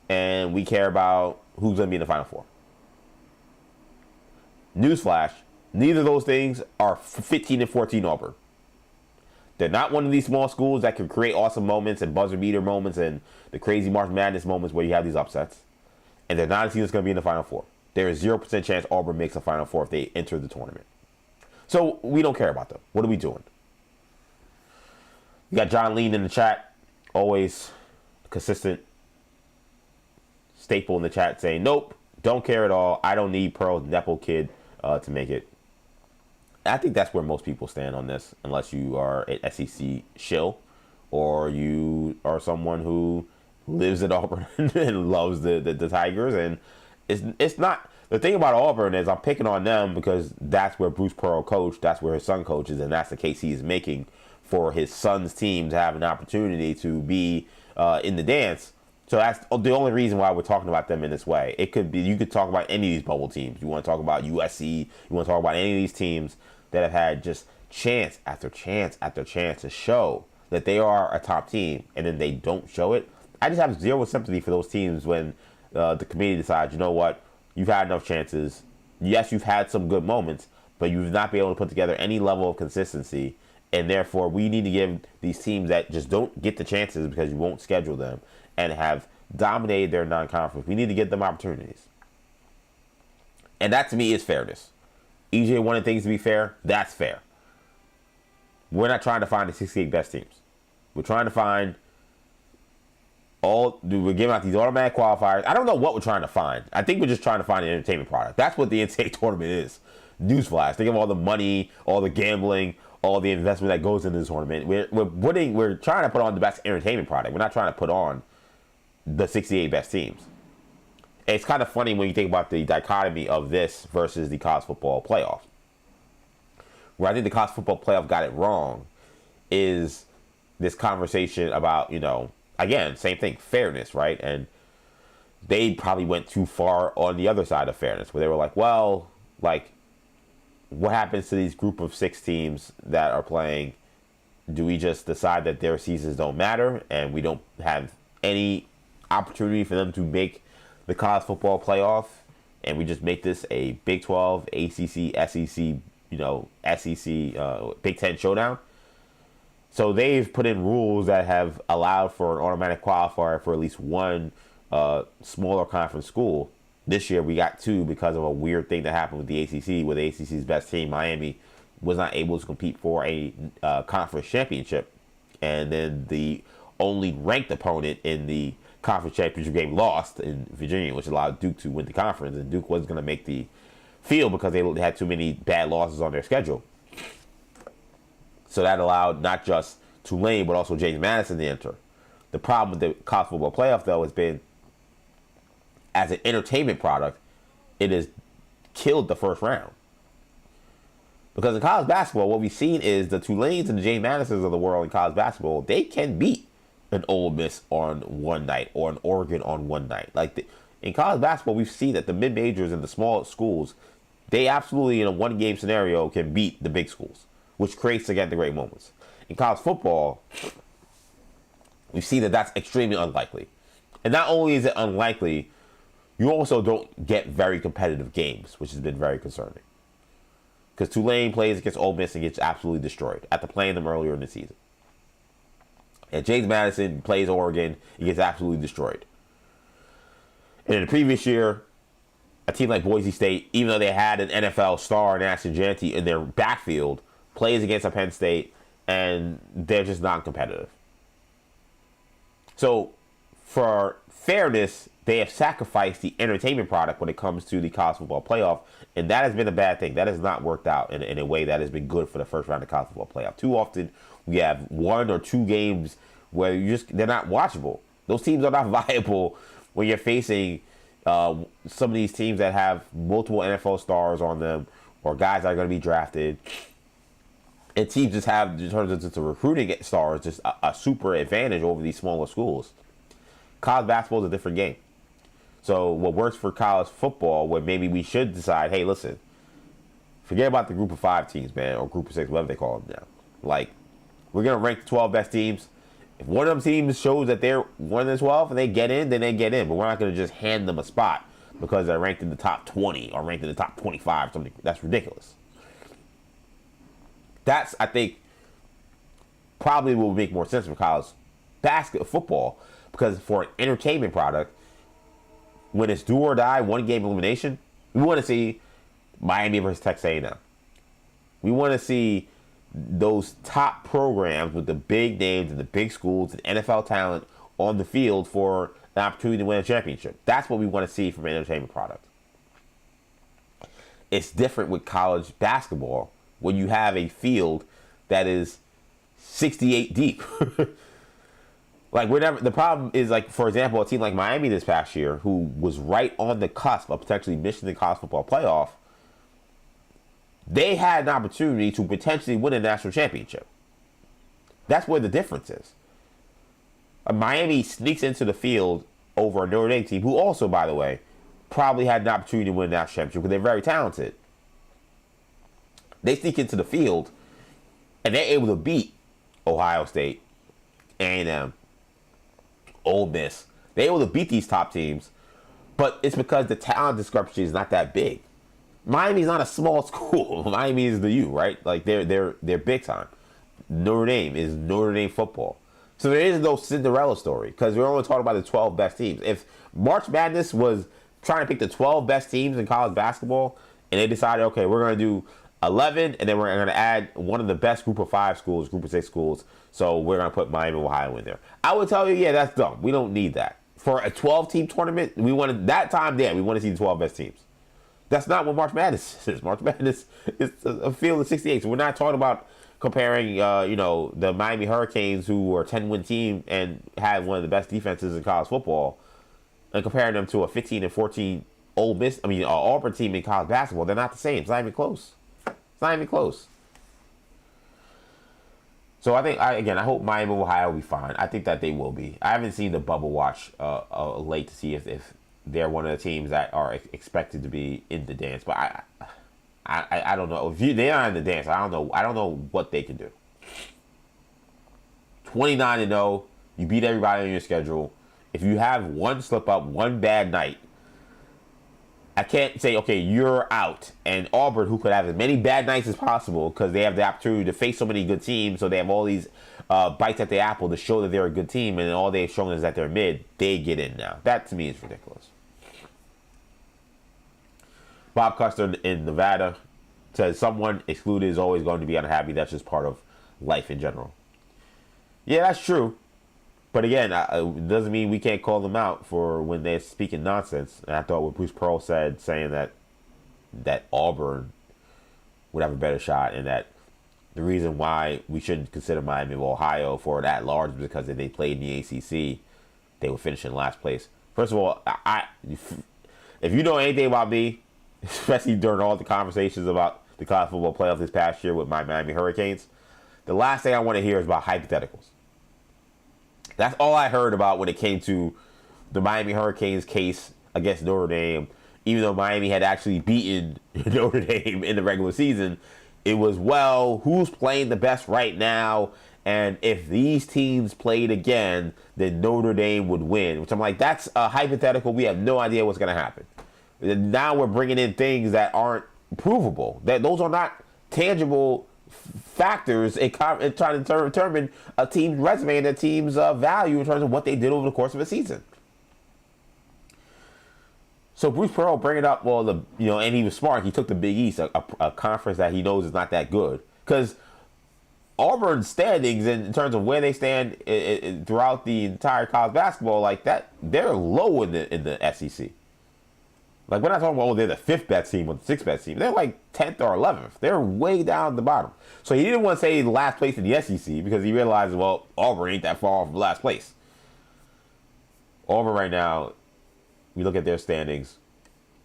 and we care about who's going to be in the Final Four. Newsflash, neither of those things are 15-14 Auburn. They're not one of these small schools that can create awesome moments and buzzer beater moments and the crazy March Madness moments where you have these upsets. And they're not a team that's going to be in the Final Four. There is 0% chance Auburn makes a Final Four if they enter the tournament. So we don't care about them. What are we doing? You got John Lean in the chat. Always consistent staple in the chat saying, nope, don't care at all. I don't need Pearl's Nepo kid to make it. I think that's where most people stand on this, unless you are an SEC shill or you are someone who lives at Auburn and loves the Tigers. And it's not, the thing about Auburn is I'm picking on them because that's where Bruce Pearl coached, that's where his son coaches, and that's the case he is making for his son's team to have an opportunity to be in the dance. So that's the only reason why we're talking about them in this way. It could be, you could talk about any of these bubble teams. You want to talk about USC, you want to talk about any of these teams that have had just chance after chance after chance to show that they are a top team, and then they don't show it. I just have zero sympathy for those teams when the committee decides, you know what, you've had enough chances. Yes, you've had some good moments, but you've not been able to put together any level of consistency, and therefore we need to give these teams that just don't get the chances because you won't schedule them and have dominated their non-conference, we need to give them opportunities. And that to me is fairness. EJ wanted things to be fair. That's fair. We're not trying to find the 68 best teams. We're trying to find we're giving out these automatic qualifiers. I don't know what we're trying to find. I think we're just trying to find an entertainment product. That's what the NCAA tournament is. Newsflash. Think of all the money, all the gambling, all the investment that goes into this tournament. We're trying to put on the best entertainment product. We're not trying to put on the 68 best teams. It's kind of funny when you think about the dichotomy of this versus the college football playoff. Where I think the college football playoff got it wrong is this conversation about, again, same thing, fairness, right? And they probably went too far on the other side of fairness, where they were like, well, like, what happens to these group of 6 teams that are playing? Do we just decide that their seasons don't matter and we don't have any opportunity for them to make the college football playoff, and we just make this a Big 12, ACC, SEC, SEC, Big 10 showdown? So they've put in rules that have allowed for an automatic qualifier for at least one smaller conference school. This year we got 2 because of a weird thing that happened with the ACC, where the ACC's best team, Miami, was not able to compete for a conference championship. And then the only ranked opponent in the conference championship game lost in Virginia, which allowed Duke to win the conference. And Duke wasn't going to make the field because they had too many bad losses on their schedule. So that allowed not just Tulane, but also James Madison to enter. The problem with the college football playoff, though, has been, as an entertainment product, it has killed the first round. Because in college basketball, what we've seen is the Tulanes and the James Madisons of the world in college basketball, they can beat an Ole Miss on one night or an Oregon on one night. In college basketball, we've seen that the mid-majors and the small schools, they absolutely, in a one-game scenario, can beat the big schools, which creates, again, the great moments. In college football, we see that that's extremely unlikely. And not only is it unlikely, you also don't get very competitive games, which has been very concerning. Because Tulane plays against Ole Miss and gets absolutely destroyed after playing them earlier in the season. And James Madison plays Oregon and gets absolutely destroyed. And in the previous year, a team like Boise State, even though they had an NFL star in Ashton Jeanty in their backfield, plays against a Penn State, and they're just non-competitive. So, for fairness, they have sacrificed the entertainment product when it comes to the college football playoff, and that has been a bad thing. That has not worked out in a way that has been good for the first round of college football playoff. Too often, we have 1 or 2 games where they're not watchable. Those teams are not viable when you're facing some of these teams that have multiple NFL stars on them, or guys that are going to be drafted. And teams just have, in terms of the recruiting stars, just a super advantage over these smaller schools. College basketball is a different game. So what works for college football, where maybe we should decide, hey, listen, forget about the group of 5 teams, man, or group of 6, whatever they call them now. We're going to rank the 12 best teams. If one of them teams shows that they're one of the 12 and they get in, then they get in. But we're not going to just hand them a spot because they're ranked in the top 20 or ranked in the top 25 or something. That's ridiculous. That's, I think, probably will make more sense for college football, because for an entertainment product, when it's do or die, one-game elimination, we want to see Miami versus Texas A&M. We want to see those top programs with the big names and the big schools and NFL talent on the field for an opportunity to win a championship. That's what we want to see from an entertainment product. It's different with college basketball when you have a field that is 68 deep. The problem is, for example, a team like Miami this past year, who was right on the cusp of potentially missing the college football playoff, they had an opportunity to potentially win a national championship. That's where the difference is. Miami sneaks into the field over a Notre Dame team, who also, by the way, probably had an opportunity to win a national championship because they're very talented. They sneak into the field, And they're able to beat Ohio State, A&M, Ole Miss. They're able to beat these top teams, but it's because the talent discrepancy is not that big. Miami's not a small school. Miami is the U, right? Like they're big time. Notre Dame is Notre Dame football. So there is no Cinderella story because we're only talking about the 12 best teams. If March Madness was trying to pick the 12 best teams in college basketball and they decided, okay, we're going to do 11 and then we're going to add one of the best group of 5 schools, group of 6 schools, so we're going to put Miami of Ohio in there. I would tell you, yeah, that's dumb. We don't need that. For a 12-team tournament, we wanted that time there, we want to see the 12 best teams. That's not what March Madness is. March Madness is a field of 68. So we're not talking about comparing, the Miami Hurricanes, who were a 10-win team and had one of the best defenses in college football, and comparing them to a 15 and 14 Auburn team in college basketball. They're not the same. It's not even close. It's not even close. So I think, I hope Miami of Ohio will be fine. I think that they will be. I haven't seen the bubble watch late to see if they're one of the teams that are expected to be in the dance. But I don't know. If they're not in the dance, I don't know what they can do. 29-0, you beat everybody on your schedule. If you have one slip up, one bad night, I can't say, okay, you're out. And Auburn, who could have as many bad nights as possible because they have the opportunity to face so many good teams, so they have all these bites at the apple to show that they're a good team, and all they've shown is that they're mid, they get in now. That, to me, is ridiculous. Bob Custer in Nevada says someone excluded is always going to be unhappy. That's just part of life in general. Yeah, that's true. But again, it doesn't mean we can't call them out for when they're speaking nonsense. And I thought what Bruce Pearl said, saying that Auburn would have a better shot, and that the reason why we shouldn't consider Miami of Ohio for that large is because if they played in the ACC, they would finish in last place. First of all, if you know anything about me, especially during all the conversations about the college football playoff this past year with my Miami Hurricanes, the last thing I want to hear is about hypotheticals. That's all I heard about when it came to the Miami Hurricanes case against Notre Dame. Even though Miami had actually beaten Notre Dame in the regular season, it was, well, who's playing the best right now? And if these teams played again, then Notre Dame would win. Which I'm like, that's a hypothetical. We have no idea what's going to happen. Now we're bringing in things that aren't provable. Those are not tangible factors in trying to determine a team's resume and a team's value in terms of what they did over the course of a season. So Bruce Pearl bringing up, and he was smart. He took the Big East, a conference that he knows is not that good, because Auburn's standings in terms of where they stand throughout the entire college basketball, like that, they're low in the SEC. Like, we're not talking about, they're the 5th best team or the 6th best team. They're like 10th or 11th. They're way down at the bottom. So he didn't want to say last place in the SEC because he realized, well, Auburn ain't that far from last place. Auburn right now, we look at their standings.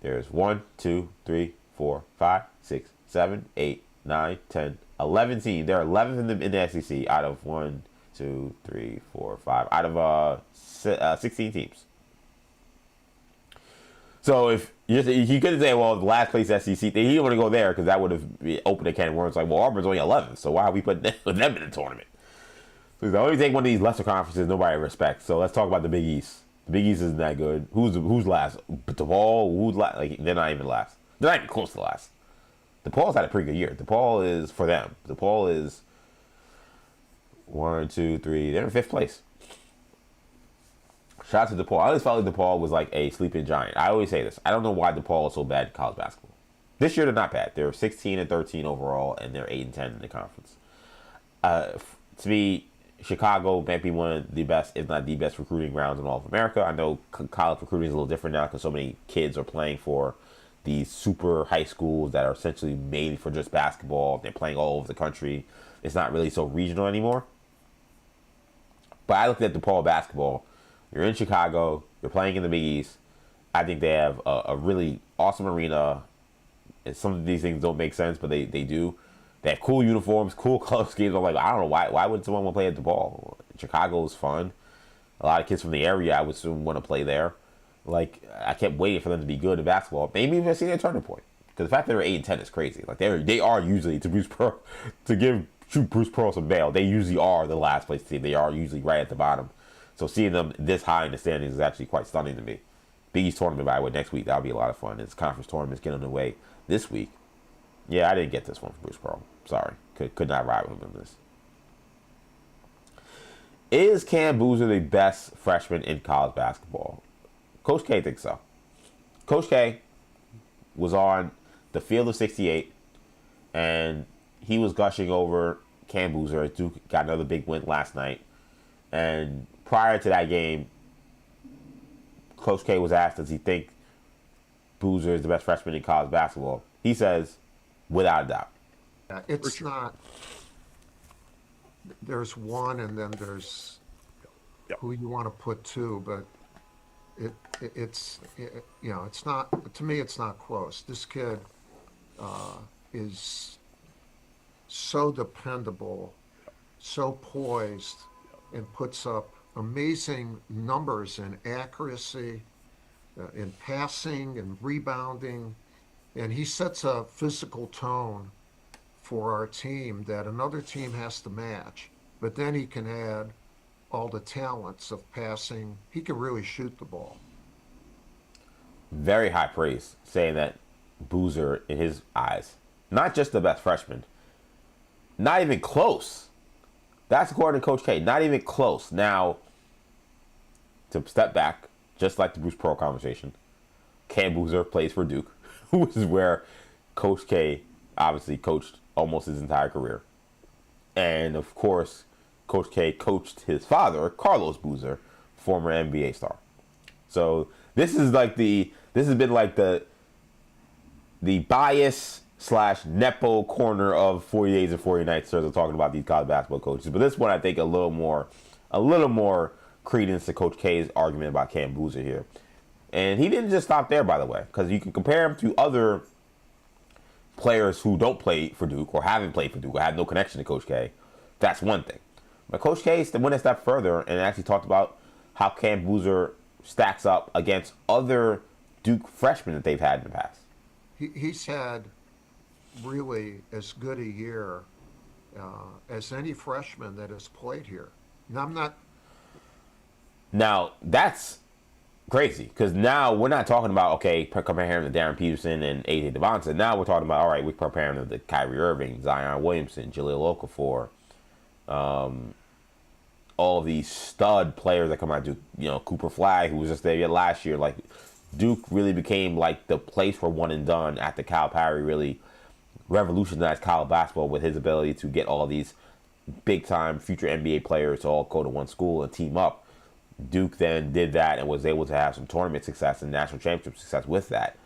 There's 1, 2, 3, 4, 5, 6, 7, 8, 9, 10, 11 teams. They're 11th in the SEC out of 1, 2, 3, 4, 5, out of 16 teams. So if he couldn't say, well, the last place SEC, he didn't want to go there because that would have opened a can of worms. Like, well, Auburn's only 11th, so why are we putting them in the tournament? So he's like, only take one of these lesser conferences nobody respects. So let's talk about the Big East. The Big East isn't that good. Who's last? DePaul? Who's last? Like, they're not even last. They're not even close to last. DePaul's had a pretty good year. DePaul is, for them, DePaul is 1, 2, 3. They're in 5th place. Shout out to DePaul. I always felt like DePaul was like a sleeping giant. I always say this. I don't know why DePaul is so bad in college basketball. This year they're not bad. They're 16 and 13 overall, and they're 8 and 10 in the conference. To me, Chicago might be one of the best, if not the best, recruiting grounds in all of America. I know college recruiting is a little different now because so many kids are playing for these super high schools that are essentially made for just basketball. They're playing all over the country. It's not really so regional anymore. But I looked at DePaul basketball. You're in Chicago. You're playing in the Big East. I think they have a really awesome arena. And some of these things don't make sense, but they do. They have cool uniforms, cool color schemes. I'm like, I don't know, why would someone want to play at DePaul? Chicago's fun. A lot of kids from the area, I would assume, want to play there. Like, I kept waiting for them to be good at basketball. Maybe even see their turning point. Because the fact that they're 8-10 is crazy. Like they are usually to give Bruce Pearl some bail. They usually are the last place team. They are usually right at the bottom. So seeing them this high in the standings is actually quite stunning to me. Big East tournament, by the way, next week. That'll be a lot of fun. It's conference tournaments getting underway this week. Yeah, I didn't get this one from Bruce Pearl. Sorry. Could not ride with him in this. Is Cam Boozer the best freshman in college basketball? Coach K thinks so. Coach K was on the field of 68, and he was gushing over Cam Boozer. Duke got another big win last night. And prior to that game, Coach K was asked, does he think Boozer is the best freshman in college basketball? He says, without a doubt. It's not. There's one, and then there's who you want to put two, but it's not, to me, it's not close. This kid is so dependable, so poised, and puts up amazing numbers in accuracy, in passing and rebounding, and he sets a physical tone for our team that another team has to match. But then he can add all the talents of passing. He can really shoot the ball. Very high praise, saying that Boozer, in his eyes, not just the best freshman, not even close. That's according to Coach K. Not even close. Now, to step back, just like the Bruce Pearl conversation, Cam Boozer plays for Duke, which is where Coach K obviously coached almost his entire career. And, of course, Coach K coached his father, Carlos Boozer, former NBA star. So this has been like the bias / Nepo corner of 40 Days and 40 Nights in terms of talking about these college basketball coaches. But this one, I think, a little more credence to Coach K's argument about Cam Boozer here. And he didn't just stop there, by the way, because you can compare him to other players who don't play for Duke or haven't played for Duke or have no connection to Coach K. That's one thing. But Coach K went a step further and actually talked about how Cam Boozer stacks up against other Duke freshmen that they've had in the past. He's had really as good a year as any freshman that has played here. Now, that's crazy, because now we're not talking about, okay, comparing him to Darren Peterson and A.J. Devonta. Now we're talking about, all right, we're comparing him to Kyrie Irving, Zion Williamson, Jahlil Okafor, all these stud players that come out of Duke, Cooper Flagg, who was just there last year. Like, Duke really became like the place for one and done after Calipari really revolutionized college basketball with his ability to get all these big-time future NBA players to all go to one school and team up. Duke then did that and was able to have some tournament success and national championship success with that.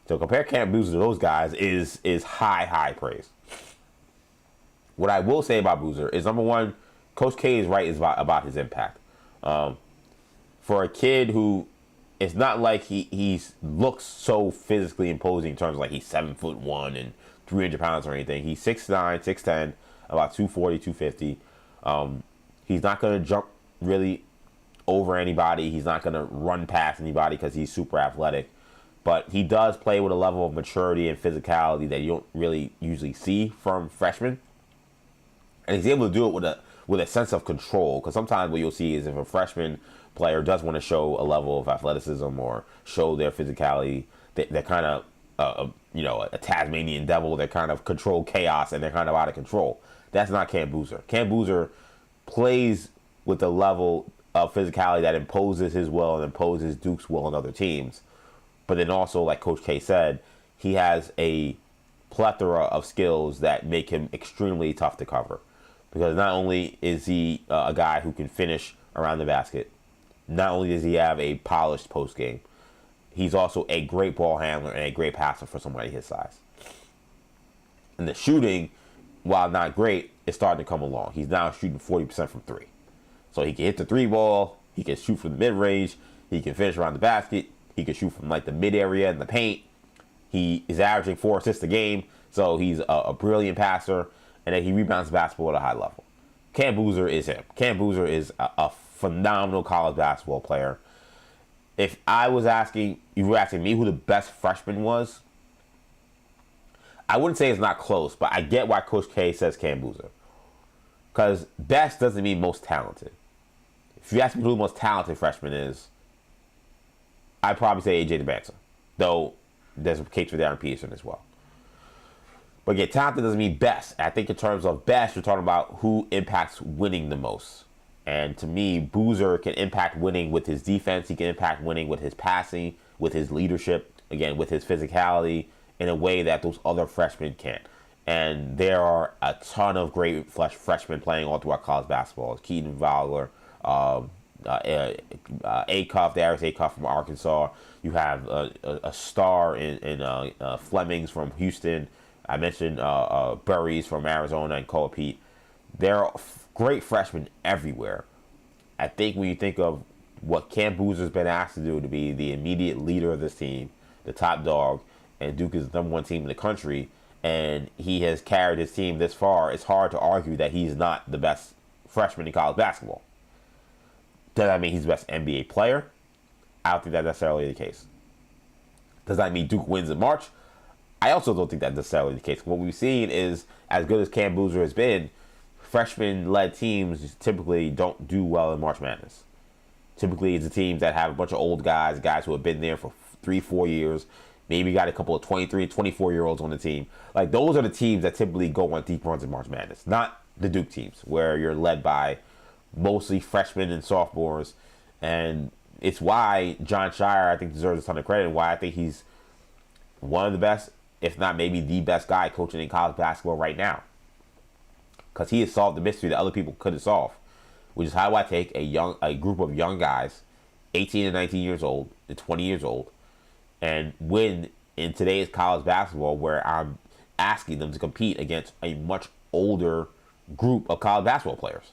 So compare Cam Boozer to those guys is high praise. What I will say about Boozer is, number one, Coach K is right about his impact. For a kid who, it's not like he looks so physically imposing in terms of like he's 7'1" and 300 pounds or anything. He's 6'9", 6'10", about 240, 250. He's not going to jump really over anybody. He's not going to run past anybody because he's super athletic. But he does play with a level of maturity and physicality that you don't really usually see from freshmen. And he's able to do it with a sense of control. Because sometimes what you'll see is if a freshman player does want to show a level of athleticism or show their physicality, they're kind of, a Tasmanian devil. They kind of control chaos and they're kind of out of control. That's not Cam Boozer. Cam Boozer plays with a level of physicality that imposes his will and imposes Duke's will on other teams. But then also, like Coach K said, he has a plethora of skills that make him extremely tough to cover. Because not only is he a guy who can finish around the basket, not only does he have a polished post game, he's also a great ball handler and a great passer for somebody his size. And the shooting, while not great, is starting to come along. He's now shooting 40% from three. So he can hit the three ball, he can shoot from the mid-range, he can finish around the basket, he can shoot from like the mid area in the paint. He is averaging 4 assists a game, so he's a brilliant passer, and then he rebounds the basketball at a high level. Cam Boozer is him. Cam Boozer is a phenomenal college basketball player. If I was asking, you were asking me who the best freshman was, I wouldn't say it's not close, but I get why Coach K says Cam Boozer. Because best doesn't mean most talented. If you ask me who the most talented freshman is, I'd probably say AJ DeBanza. Though there's a case for Darren Peterson as well. But again, talented doesn't mean best. I think in terms of best, you're talking about who impacts winning the most. And to me, Boozer can impact winning with his defense. He can impact winning with his passing, with his leadership, again, with his physicality, in a way that those other freshmen can't. And there are a ton of great freshmen playing all throughout college basketball. Keaton Vogler, Acuff, Darius Acuff from Arkansas. You have a star in Flemings from Houston. I mentioned Burries from Arizona and Cole Pete. There are great freshmen everywhere. I think when you think of what Cam Boozer's been asked to do to be the immediate leader of this team, the top dog, and Duke is the #1 team in the country, and he has carried his team this far, it's hard to argue that he's not the best freshman in college basketball. Does that mean he's the best NBA player? I don't think that's necessarily the case. Does that mean Duke wins in March? I also don't think that's necessarily the case. What we've seen is, as good as Cam Boozer has been, freshman-led teams typically don't do well in March Madness. Typically, it's the teams that have a bunch of old guys who have been there for 3-4 years, maybe got a couple of 23, 24-year-olds on the team. Like, those are the teams that typically go on deep runs in March Madness, not the Duke teams, where you're led by mostly freshmen and sophomores. And it's why John Shire, I think, deserves a ton of credit, and why I think he's one of the best, if not maybe the best guy coaching in college basketball right now. Because he has solved the mystery that other people couldn't solve, which is how do I take a group of young guys, 18 and 19 years old and 20 years old, and win in today's college basketball, where I'm asking them to compete against a much older group of college basketball players.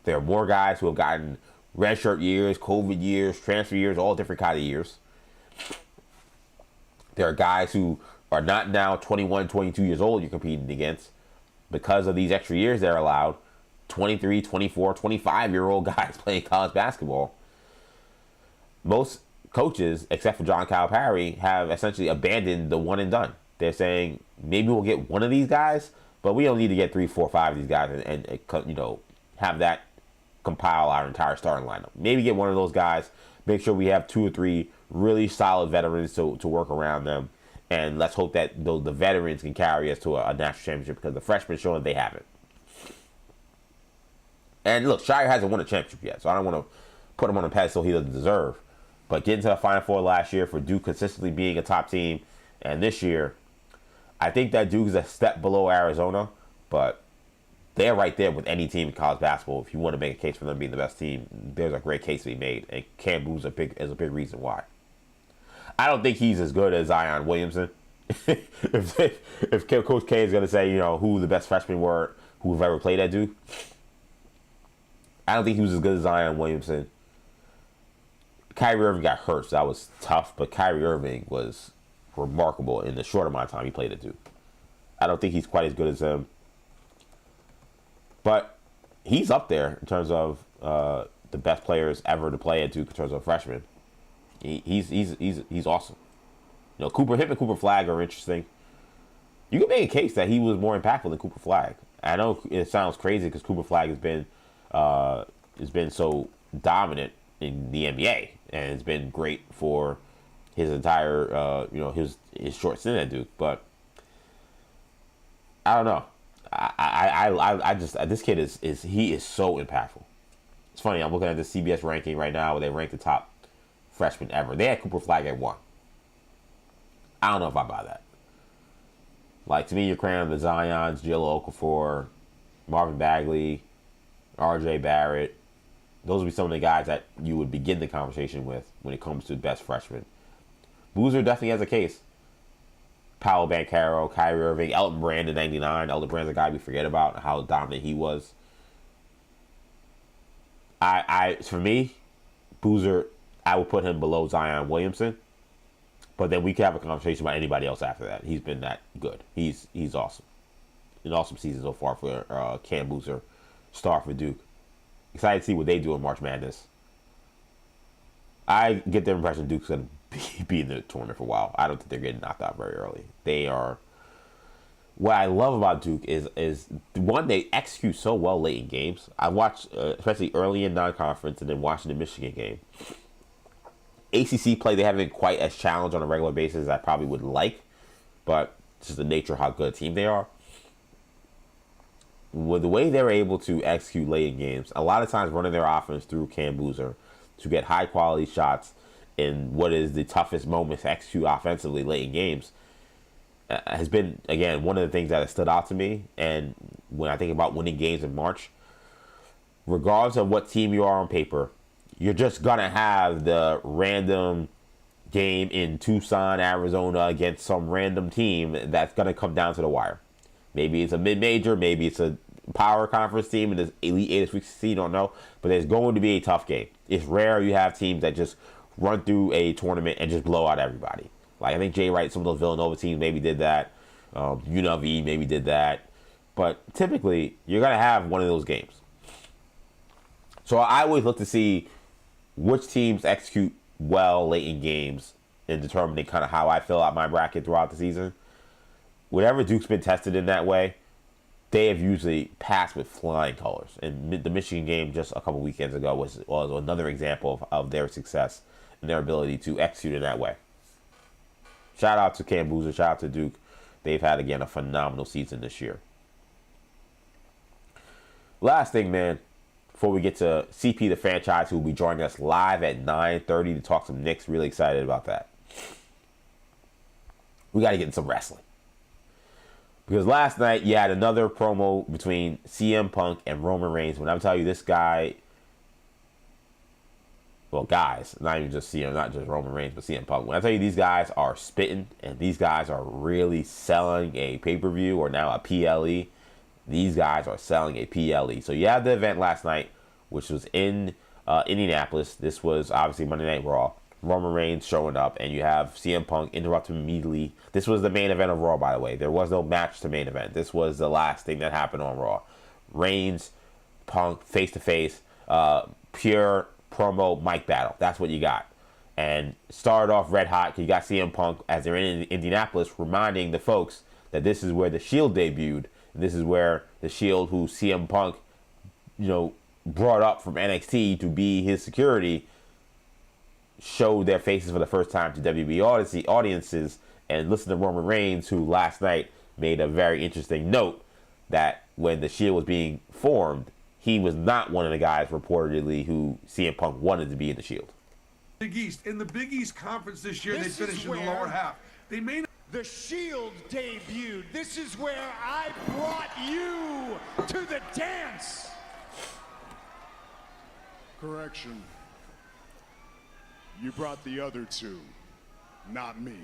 There are more guys who have gotten redshirt years, COVID years, transfer years, all different kind of years. There are guys who are not now 21, 22 years old you're competing against. Because of these extra years they're allowed, 23, 24, 25-year-old guys playing college basketball. Most coaches, except for John Calipari, have essentially abandoned the one and done. They're saying, maybe we'll get one of these guys, but we don't need to get 3, 4, 5 of these guys and have that compile our entire starting lineup. Maybe get one of those guys, make sure we have 2 or 3 really solid veterans to work around them. And let's hope that the veterans can carry us to a national championship, because the freshmen showing they haven't. And look, Shire hasn't won a championship yet, so I don't want to put him on a pedestal he doesn't deserve. But getting to the Final Four last year, for Duke consistently being a top team, and this year, I think that Duke is a step below Arizona, but they're right there with any team in college basketball. If you want to make a case for them being the best team, there's a great case to be made, and Cam Boozer is a big reason why. I don't think he's as good as Zion Williamson. if Coach K is going to say, who the best freshmen were who've ever played at Duke, I don't think he was as good as Zion Williamson. Kyrie Irving got hurt, so that was tough, but Kyrie Irving was remarkable in the short amount of time he played at Duke. I don't think he's quite as good as him, but he's up there in terms of the best players ever to play at Duke in terms of freshmen. He's awesome. Him and Cooper Flagg are interesting. You can make a case that he was more impactful than Cooper Flagg. I know it sounds crazy because Cooper Flagg has been so dominant in the NBA, and it's been great for his entire his short stint at Duke. But I don't know. I just this kid is so impactful. It's funny. I'm looking at the CBS ranking right now, where they rank the top freshman ever. They had Cooper Flagg at 1. I don't know if I buy that. Like, to me, you're cramming the Zions, Jahlil Okafor, Marvin Bagley, R.J. Barrett. Those would be some of the guys that you would begin the conversation with when it comes to best freshmen. Boozer definitely has a case. Paolo Banchero, Kyrie Irving, Elton Brand in '99. Elton Brand's a guy we forget about, how dominant he was. For me, Boozer, I would put him below Zion Williamson. But then we can have a conversation about anybody else after that. He's been that good. He's awesome. An awesome season so far for Cam Boozer, star for Duke. Excited to see what they do in March Madness. I get the impression Duke's going to be in the tournament for a while. I don't think they're getting knocked out very early. They are what I love about Duke is one, they execute so well late in games. I watched, especially early in non-conference, and then watching the Michigan game. ACC play, they haven't been quite as challenged on a regular basis as I probably would like, but it's just the nature of how good a team they are. With the way they're able to execute late in games, a lot of times running their offense through Cam Boozer to get high-quality shots in what is the toughest moments to execute offensively late in games has been, again, one of the things that has stood out to me. And when I think about winning games in March, regardless of what team you are on paper, you're just going to have the random game in Tucson, Arizona against some random team that's going to come down to the wire. Maybe it's a mid-major, maybe it's a power conference team in the Elite Eight, as we see, don't know. But there's going to be a tough game. It's rare you have teams that just run through a tournament and just blow out everybody. Like, I think Jay Wright, some of those Villanova teams maybe did that. UNLV maybe did that. But typically, you're going to have one of those games. So I always look to see which teams execute well late in games in determining kind of how I fill out my bracket throughout the season. Whenever Duke's been tested in that way, they have usually passed with flying colors. And the Michigan game just a couple weekends ago was another example of their success and their ability to execute in that way. Shout out to Cam Boozer. Shout out to Duke. They've had, again, a phenomenal season this year. Last thing, man, before we get to CP the Fanchise, who will be joining us live at 9:30 to talk some Knicks. Really excited about that. We got to get in some wrestling. Because last night, you had another promo between CM Punk and Roman Reigns. When I tell you this guy, well, guys, not even just CM, not just Roman Reigns, but CM Punk. When I tell you these guys are spitting and these guys are really selling a pay-per-view or now a PLE, these guys are selling a PLE. So you had the event last night, which was in Indianapolis. This was obviously Monday Night Raw. Roman Reigns showing up, and you have CM Punk interrupt him immediately. This was the main event of Raw, by the way. There was no match to main event. This was the last thing that happened on Raw. Reigns, Punk, face-to-face, pure promo mic battle. That's what you got. And started off red hot. You got CM Punk, as they're in Indianapolis, reminding the folks that this is where the Shield debuted. And this is where the Shield, who CM Punk, brought up from NXT to be his security, showed their faces for the first time to WWE audiences. And listen to Roman Reigns, who last night made a very interesting note that when the Shield was being formed, he was not one of the guys reportedly who CM Punk wanted to be in the Shield. Big East. In the Big East Conference this year, they finished in the lower half. They may not. The Shield debuted. This is where I brought you to the dance. Correction. You brought the other two, not me.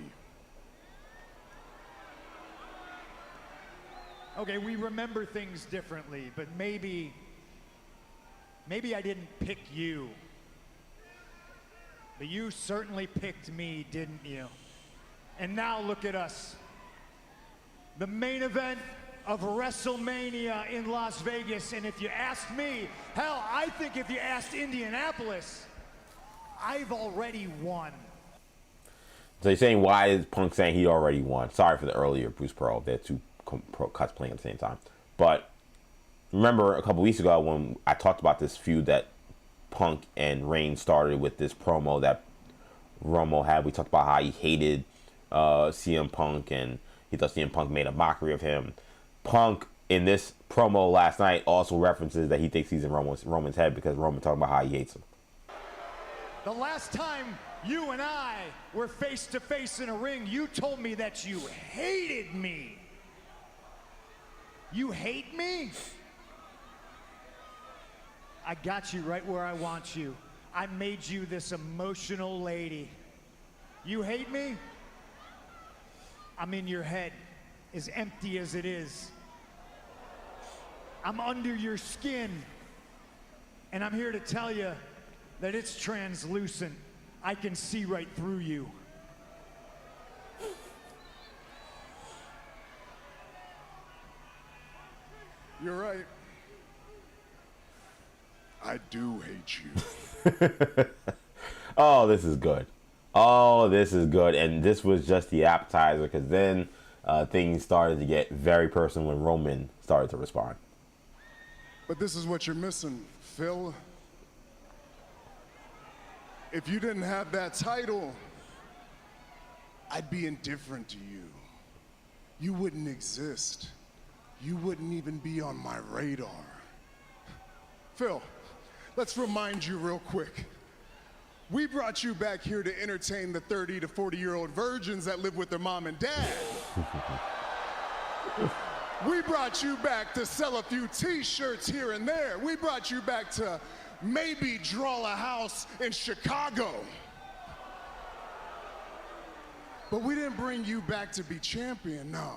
Okay, we remember things differently, but maybe I didn't pick you. But you certainly picked me, didn't you? And now look at us. The main event of WrestleMania in Las Vegas. And if you asked me, hell, I think if you asked Indianapolis, I've already won. So you're saying, why is Punk saying he already won? Sorry for the earlier Bruce Pearl. They're two cuts playing at the same time. But remember a couple weeks ago when I talked about this feud that Punk and Reigns started with this promo that Romo had. We talked about how he hated CM Punk and he thought CM Punk made a mockery of him. Punk, in this promo last night, also references that he thinks he's in Roman's head because Roman talking about how he hates him. The last time you and I were face to face in a ring, you told me that you hated me. You hate me? I got you right where I want you. I made you this emotional lady. You hate me? I'm in your head, as empty as it is. I'm under your skin, and I'm here to tell you that it's translucent. I can see right through you. You're right. I do hate you. Oh, this is good. Oh, this is good. And this was just the appetizer, because then things started to get very personal when Roman started to respond. But this is what you're missing, Phil. If you didn't have that title, I'd be indifferent to you. You wouldn't exist. You wouldn't even be on my radar. Phil, let's remind you real quick. We brought you back here to entertain the 30 to 40-year-old virgins that live with their mom and dad. We brought you back to sell a few t-shirts here and there. We brought you back to maybe draw a house in Chicago. But we didn't bring you back to be champion, no.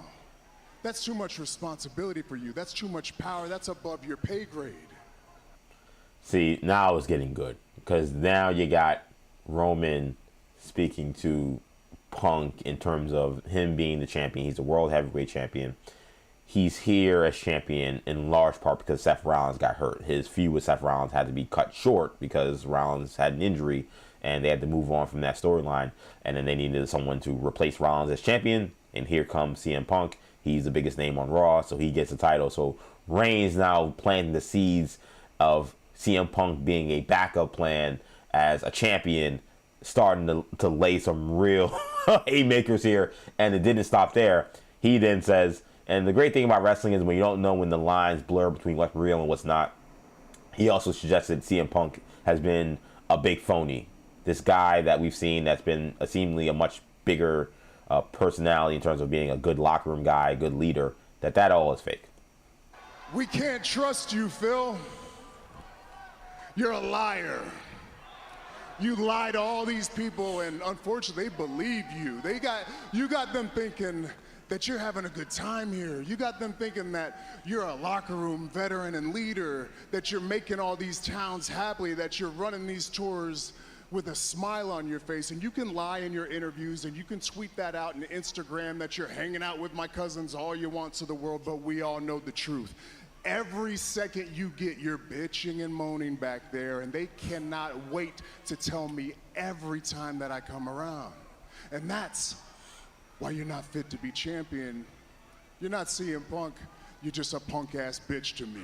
That's too much responsibility for you. That's too much power. That's above your pay grade. See, now it's getting good because now you got Roman speaking to Punk in terms of him being the champion. He's the world heavyweight champion. He's here as champion in large part because Seth Rollins got hurt. His feud with Seth Rollins had to be cut short because Rollins had an injury and they had to move on from that storyline. And then they needed someone to replace Rollins as champion. And here comes CM Punk. He's the biggest name on Raw, so he gets the title. So Reigns now planting the seeds of CM Punk being a backup plan as a champion, starting to lay some real haymakers here. And it didn't stop there. He then says, and the great thing about wrestling is when you don't know when the lines blur between what's real and what's not. He also suggested CM Punk has been a big phony. This guy that we've seen that's been seemingly a much bigger personality in terms of being a good locker room guy, a good leader, that all is fake. We can't trust you, Phil. You're a liar. You lie to all these people, and unfortunately, they believe you. You got them thinking that you're having a good time here. You got them thinking that you're a locker room veteran and leader, that you're making all these towns happy, that you're running these tours with a smile on your face. And you can lie in your interviews and you can tweet that out on Instagram that you're hanging out with my cousins all you want to the world, but we all know the truth. Every second you get, you're bitching and moaning back there, and they cannot wait to tell me every time that I come around. And that's why you're not fit to be champion. You're not CM Punk, you're just a punk-ass bitch to me.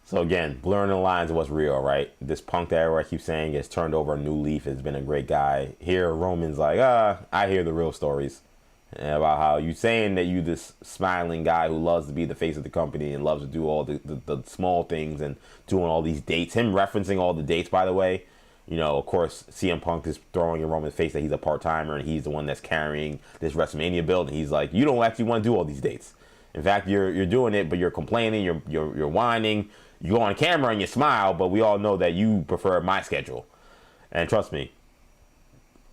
So again, blurring the lines of what's real, right? This Punk that everyone keeps saying has turned over a new leaf, has been a great guy. Here, Roman's like, I hear the real stories. And about how you saying that you this smiling guy who loves to be the face of the company and loves to do all the small things and doing all these dates. Him referencing all the dates, by the way. You know, of course, CM Punk is throwing in Roman's face that he's a part-timer and he's the one that's carrying this WrestleMania build. And he's like, you don't actually want to do all these dates. In fact, you're doing it, but you're complaining, you're whining. You go on camera and you smile, but we all know that you prefer my schedule. And trust me,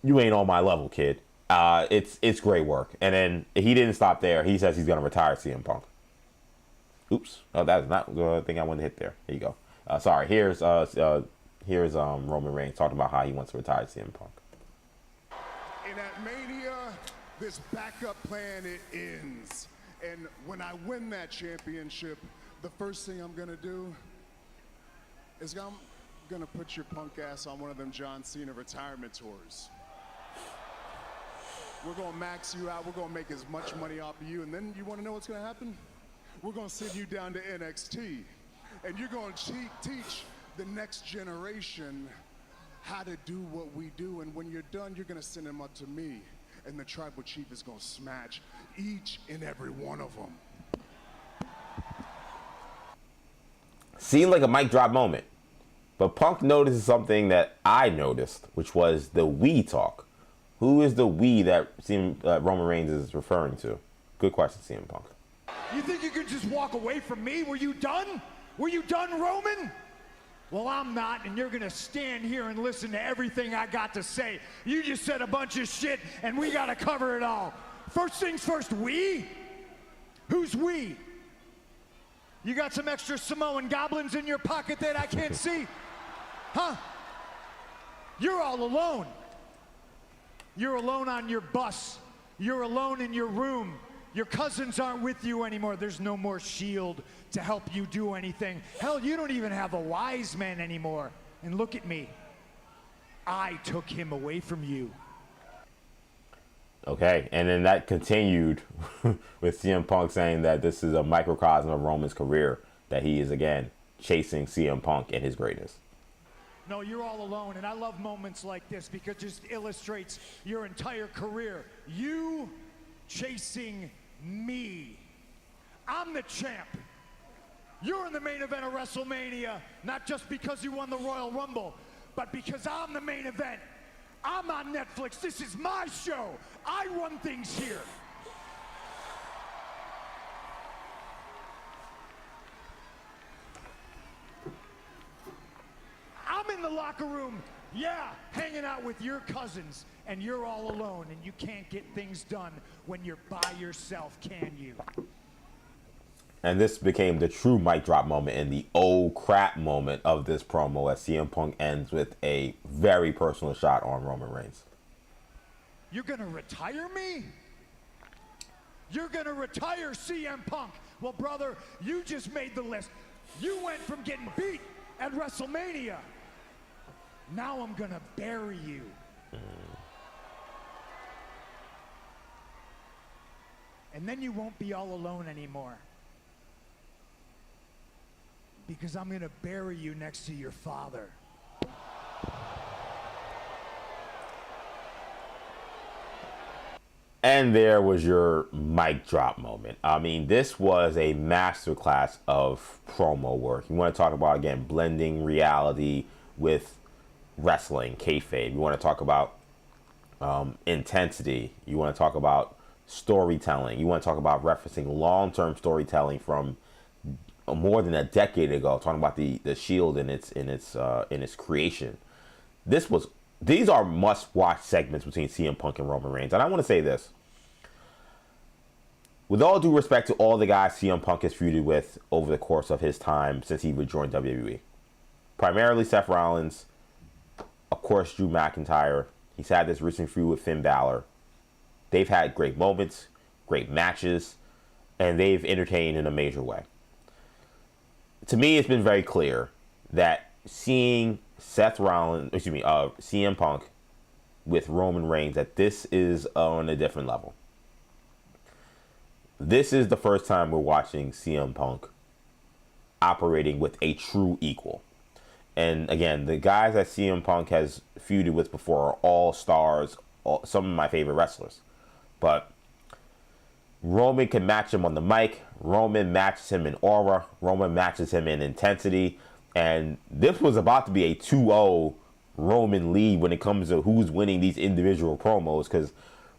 you ain't on my level, kid. It's great work. And then he didn't stop there. He says he's going to retire CM Punk. Oops. Oh, that's not the thing I wanted to hit there. There you go. Sorry. Here's Roman Reigns talking about how he wants to retire CM Punk. And at Mania, this backup plan, it ends. And when I win that championship, the first thing I'm going to do is I'm going to put your punk ass on one of them John Cena retirement tours. We're going to max you out. We're going to make as much money off of you. And then you want to know what's going to happen? We're going to send you down to NXT. And you're going to teach the next generation how to do what we do. And when you're done, you're going to send them up to me. And the tribal chief is going to smash each and every one of them. Seemed like a mic drop moment. But Punk notices something that I noticed, which was the we talk. Who is the we that Roman Reigns is referring to? Good question, CM Punk. You think you could just walk away from me? Were you done? Were you done, Roman? Well, I'm not, and you're going to stand here and listen to everything I got to say. You just said a bunch of shit, and we got to cover it all. First things first, we? Who's we? You got some extra Samoan goblins in your pocket that I can't see? Huh? You're all alone. You're alone on your bus. You're alone in your room. Your cousins aren't with you anymore. There's no more Shield to help you do anything. Hell, you don't even have a wise man anymore. And look at me. I took him away from you. Okay, and then that continued with CM Punk saying that this is a microcosm of Roman's career, that he is again chasing CM Punk and his greatness. No, you're all alone, and I love moments like this because it just illustrates your entire career. You chasing me. I'm the champ. You're in the main event of WrestleMania, not just because you won the Royal Rumble, but because I'm the main event. I'm on Netflix. This is my show. I run things here. I'm in the locker room, yeah, hanging out with your cousins, and you're all alone, and you can't get things done when you're by yourself, can you? And this became the true mic drop moment and the oh crap moment of this promo as CM Punk ends with a very personal shot on Roman Reigns. You're gonna retire me? You're gonna retire CM Punk? Well, brother, you just made the list. You went from getting beat at WrestleMania. Now I'm gonna bury you. And then you won't be all alone anymore. Because I'm gonna bury you next to your father. And there was your mic drop moment. I mean, this was a masterclass of promo work. You want to talk about, again, blending reality with wrestling, kayfabe. You want to talk about intensity. You want to talk about storytelling. You want to talk about referencing long-term storytelling from more than a decade ago, talking about the Shield in its creation. These are must-watch segments between CM Punk and Roman Reigns. And I want to say this. With all due respect to all the guys CM Punk has feuded with over the course of his time since he rejoined WWE. Primarily Seth Rollins, of course Drew McIntyre. He's had this recent feud with Finn Balor. They've had great moments, great matches, and they've entertained in a major way. To me, it's been very clear that seeing CM Punk with Roman Reigns, that this is on a different level. This is the first time we're watching CM Punk operating with a true equal. And again, the guys that CM Punk has feuded with before are all stars, some of my favorite wrestlers. But Roman can match him on the mic. Roman matches him in aura. Roman matches him in intensity. And this was about to be a 2-0 Roman lead when it comes to who's winning these individual promos. Because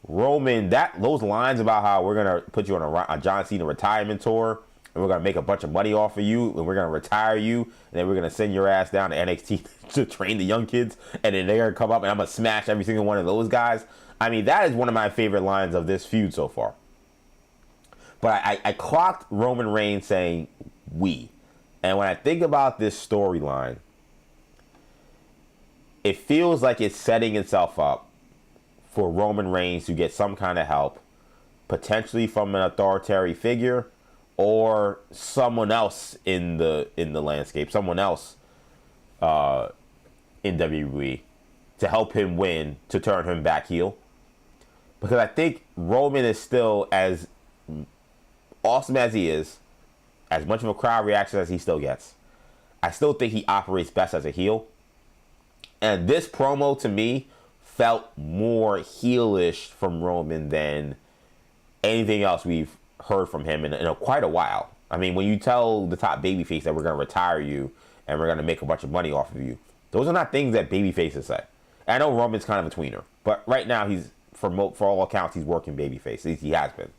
Roman, those lines about how we're going to put you on a John Cena retirement tour, and we're going to make a bunch of money off of you, and we're going to retire you, and then we're going to send your ass down to NXT to train the young kids, and then they're going to come up and I'm going to smash every single one of those guys. I mean, that is one of my favorite lines of this feud so far. But I clocked Roman Reigns saying we. And when I think about this storyline, it feels like it's setting itself up for Roman Reigns to get some kind of help, potentially from an authoritarian figure or someone else in the landscape, someone else in WWE to help him win, to turn him back heel. Because I think Roman is still, as awesome as he is, as much of a crowd reaction as he still gets, I still think he operates best as a heel. And this promo, to me, felt more heelish from Roman than anything else we've heard from him in quite a while. I mean, when you tell the top babyface that we're going to retire you and we're going to make a bunch of money off of you, those are not things that babyfaces say. I know Roman's kind of a tweener, but right now he's, for all accounts, he's working babyface. At least he has been.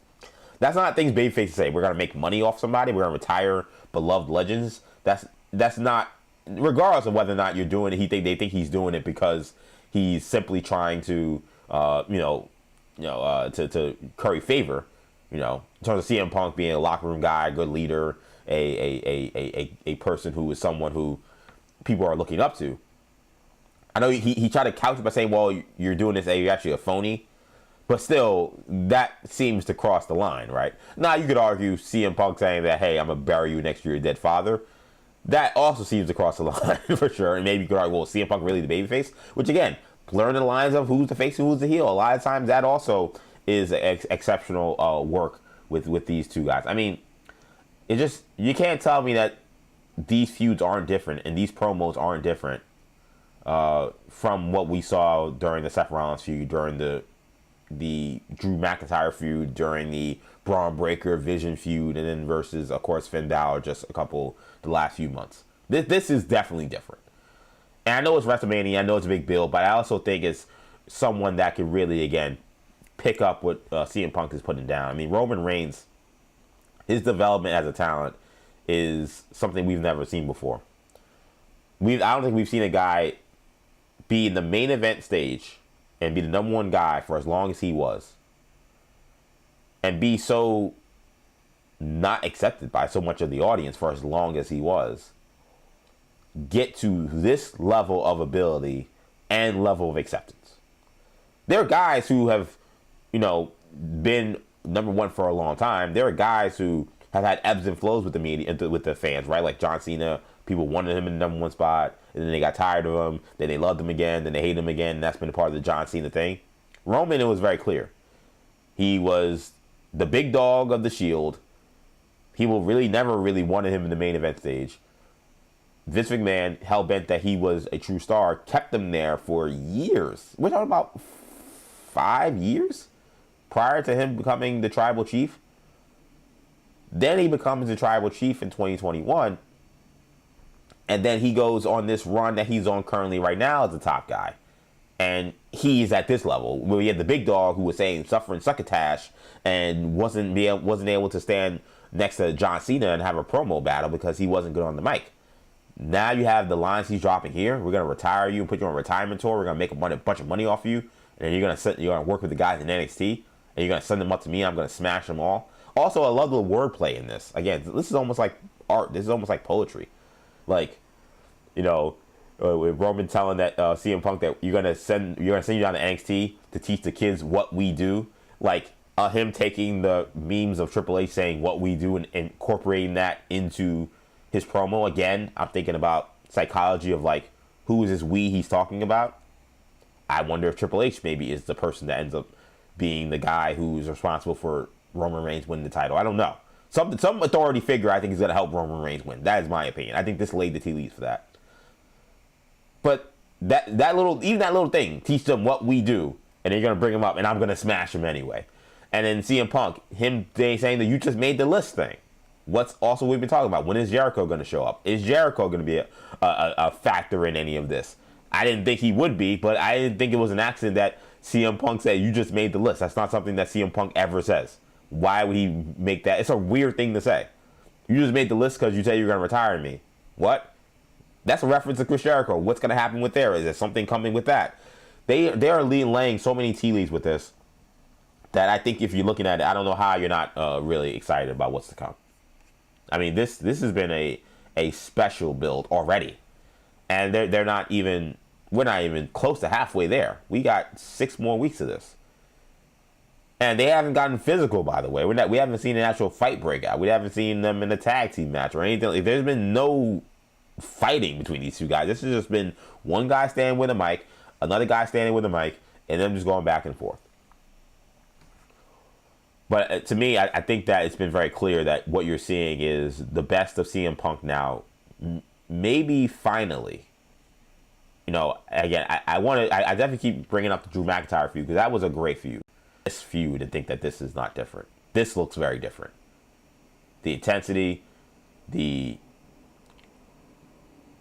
That's not things babyfaces say. We're going to make money off somebody. We're going to retire beloved legends. That's not, regardless of whether or not you're doing it, they think he's doing it because he's simply trying to, to curry favor. In terms of CM Punk being a locker room guy, a good leader, a person who is someone who people are looking up to. I know he tried to couch it by saying, well, you're doing this, you're actually a phony. But still, that seems to cross the line, right? Now, you could argue CM Punk saying that, hey, I'm going to bury you next to your dead father. That also seems to cross the line, for sure. And maybe you could argue, well, CM Punk really the babyface? Which, again, blurring the lines of who's the face and who's the heel. A lot of times that also is exceptional work with these two guys. I mean, you can't tell me that these feuds aren't different and these promos aren't different from what we saw during the Seth Rollins feud, during the Drew McIntyre feud, during the Braun Breaker Vision feud, and then versus, of course, Finn Balor just the last few months. This is definitely different. And I know it's WrestleMania, I know it's a big build, but I also think it's someone that can really, again, pick up what CM Punk is putting down. I mean, Roman Reigns, his development as a talent is something we've never seen before. I don't think we've seen a guy be in the main event stage and be the number one guy for as long as he was, and be so not accepted by so much of the audience for as long as he was, get to this level of ability and level of acceptance. There are guys who have, been number one for a long time. There are guys who have had ebbs and flows with the media, with the fans, right? Like John Cena, people wanted him in the number one spot, and then they got tired of him, then they loved him again, then they hated him again, and that's been a part of the John Cena thing. Roman, it was very clear. He was the big dog of the Shield. People never really wanted him in the main event stage. Vince McMahon, hell-bent that he was a true star, kept him there for years. We're talking about 5 years prior to him becoming the tribal chief. Then he becomes the tribal chief in 2021. And then he goes on this run that he's on currently right now as the top guy. And he's at this level where we had the big dog who was saying suffering succotash and wasn't able to stand next to John Cena and have a promo battle because he wasn't good on the mic. Now you have the lines he's dropping here. We're gonna retire you and put you on a retirement tour. We're gonna make a bunch of money off you, and you're gonna work with the guys in NXT, and you're gonna send them up to me. And I'm gonna smash them all. Also, I love the wordplay in this. Again, this is almost like art. This is almost like poetry. Like, with Roman telling that CM Punk that you're gonna send you down to NXT to teach the kids what we do. Like him taking the memes of Triple H saying what we do and incorporating that into his promo. Again, I'm thinking about psychology of like, who is this we he's talking about? I wonder if Triple H maybe is the person that ends up being the guy who's responsible for Roman Reigns winning the title. I don't know. Some authority figure I think is going to help Roman Reigns win. That is my opinion. I think this laid the tea leaves for that. But that little thing, teach them what we do, and then you're going to bring him up, and I'm going to smash him anyway. And then CM Punk, they saying that you just made the list thing. What's also we've been talking about? When is Jericho going to show up? Is Jericho going to be a factor in any of this? I didn't think he would be, but I didn't think it was an accident that CM Punk said, you just made the list. That's not something that CM Punk ever says. Why would he make that? It's a weird thing to say. You just made the list because you said you're going to retire me. What? That's a reference to Chris Jericho. What's going to happen with there? Is there something coming with that? They are laying so many tea leaves with this that I think if you're looking at it, I don't know how you're not really excited about what's to come. I mean, this has been a special build already, and we're not even close to halfway there. We got 6 more weeks of this, and they haven't gotten physical. By the way, we haven't seen an actual fight break out. We haven't seen them in a tag team match or anything. Like, there's been no fighting between these two guys. This has just been one guy standing with a mic, another guy standing with a mic, and them just going back and forth. But to me, I think that it's been very clear that what you're seeing is the best of CM Punk now. Maybe finally. Again, I definitely keep bringing up the Drew McIntyre feud because that was a great feud. This feud, and think that this is not different. This looks very different. The intensity, the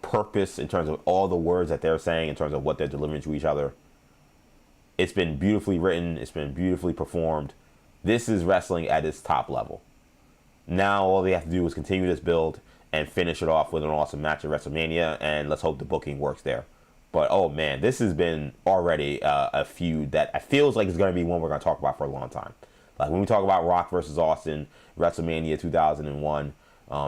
purpose in terms of all the words that they're saying, in terms of what they're delivering to each other. It's been beautifully written. It's been beautifully performed. This is wrestling at its top level. Now all they have to do is continue this build and finish it off with an awesome match at WrestleMania, and let's hope the booking works there. But, oh man, this has been already a feud that feels like it's going to be one we're going to talk about for a long time. Like when we talk about Rock versus Austin, WrestleMania 2001,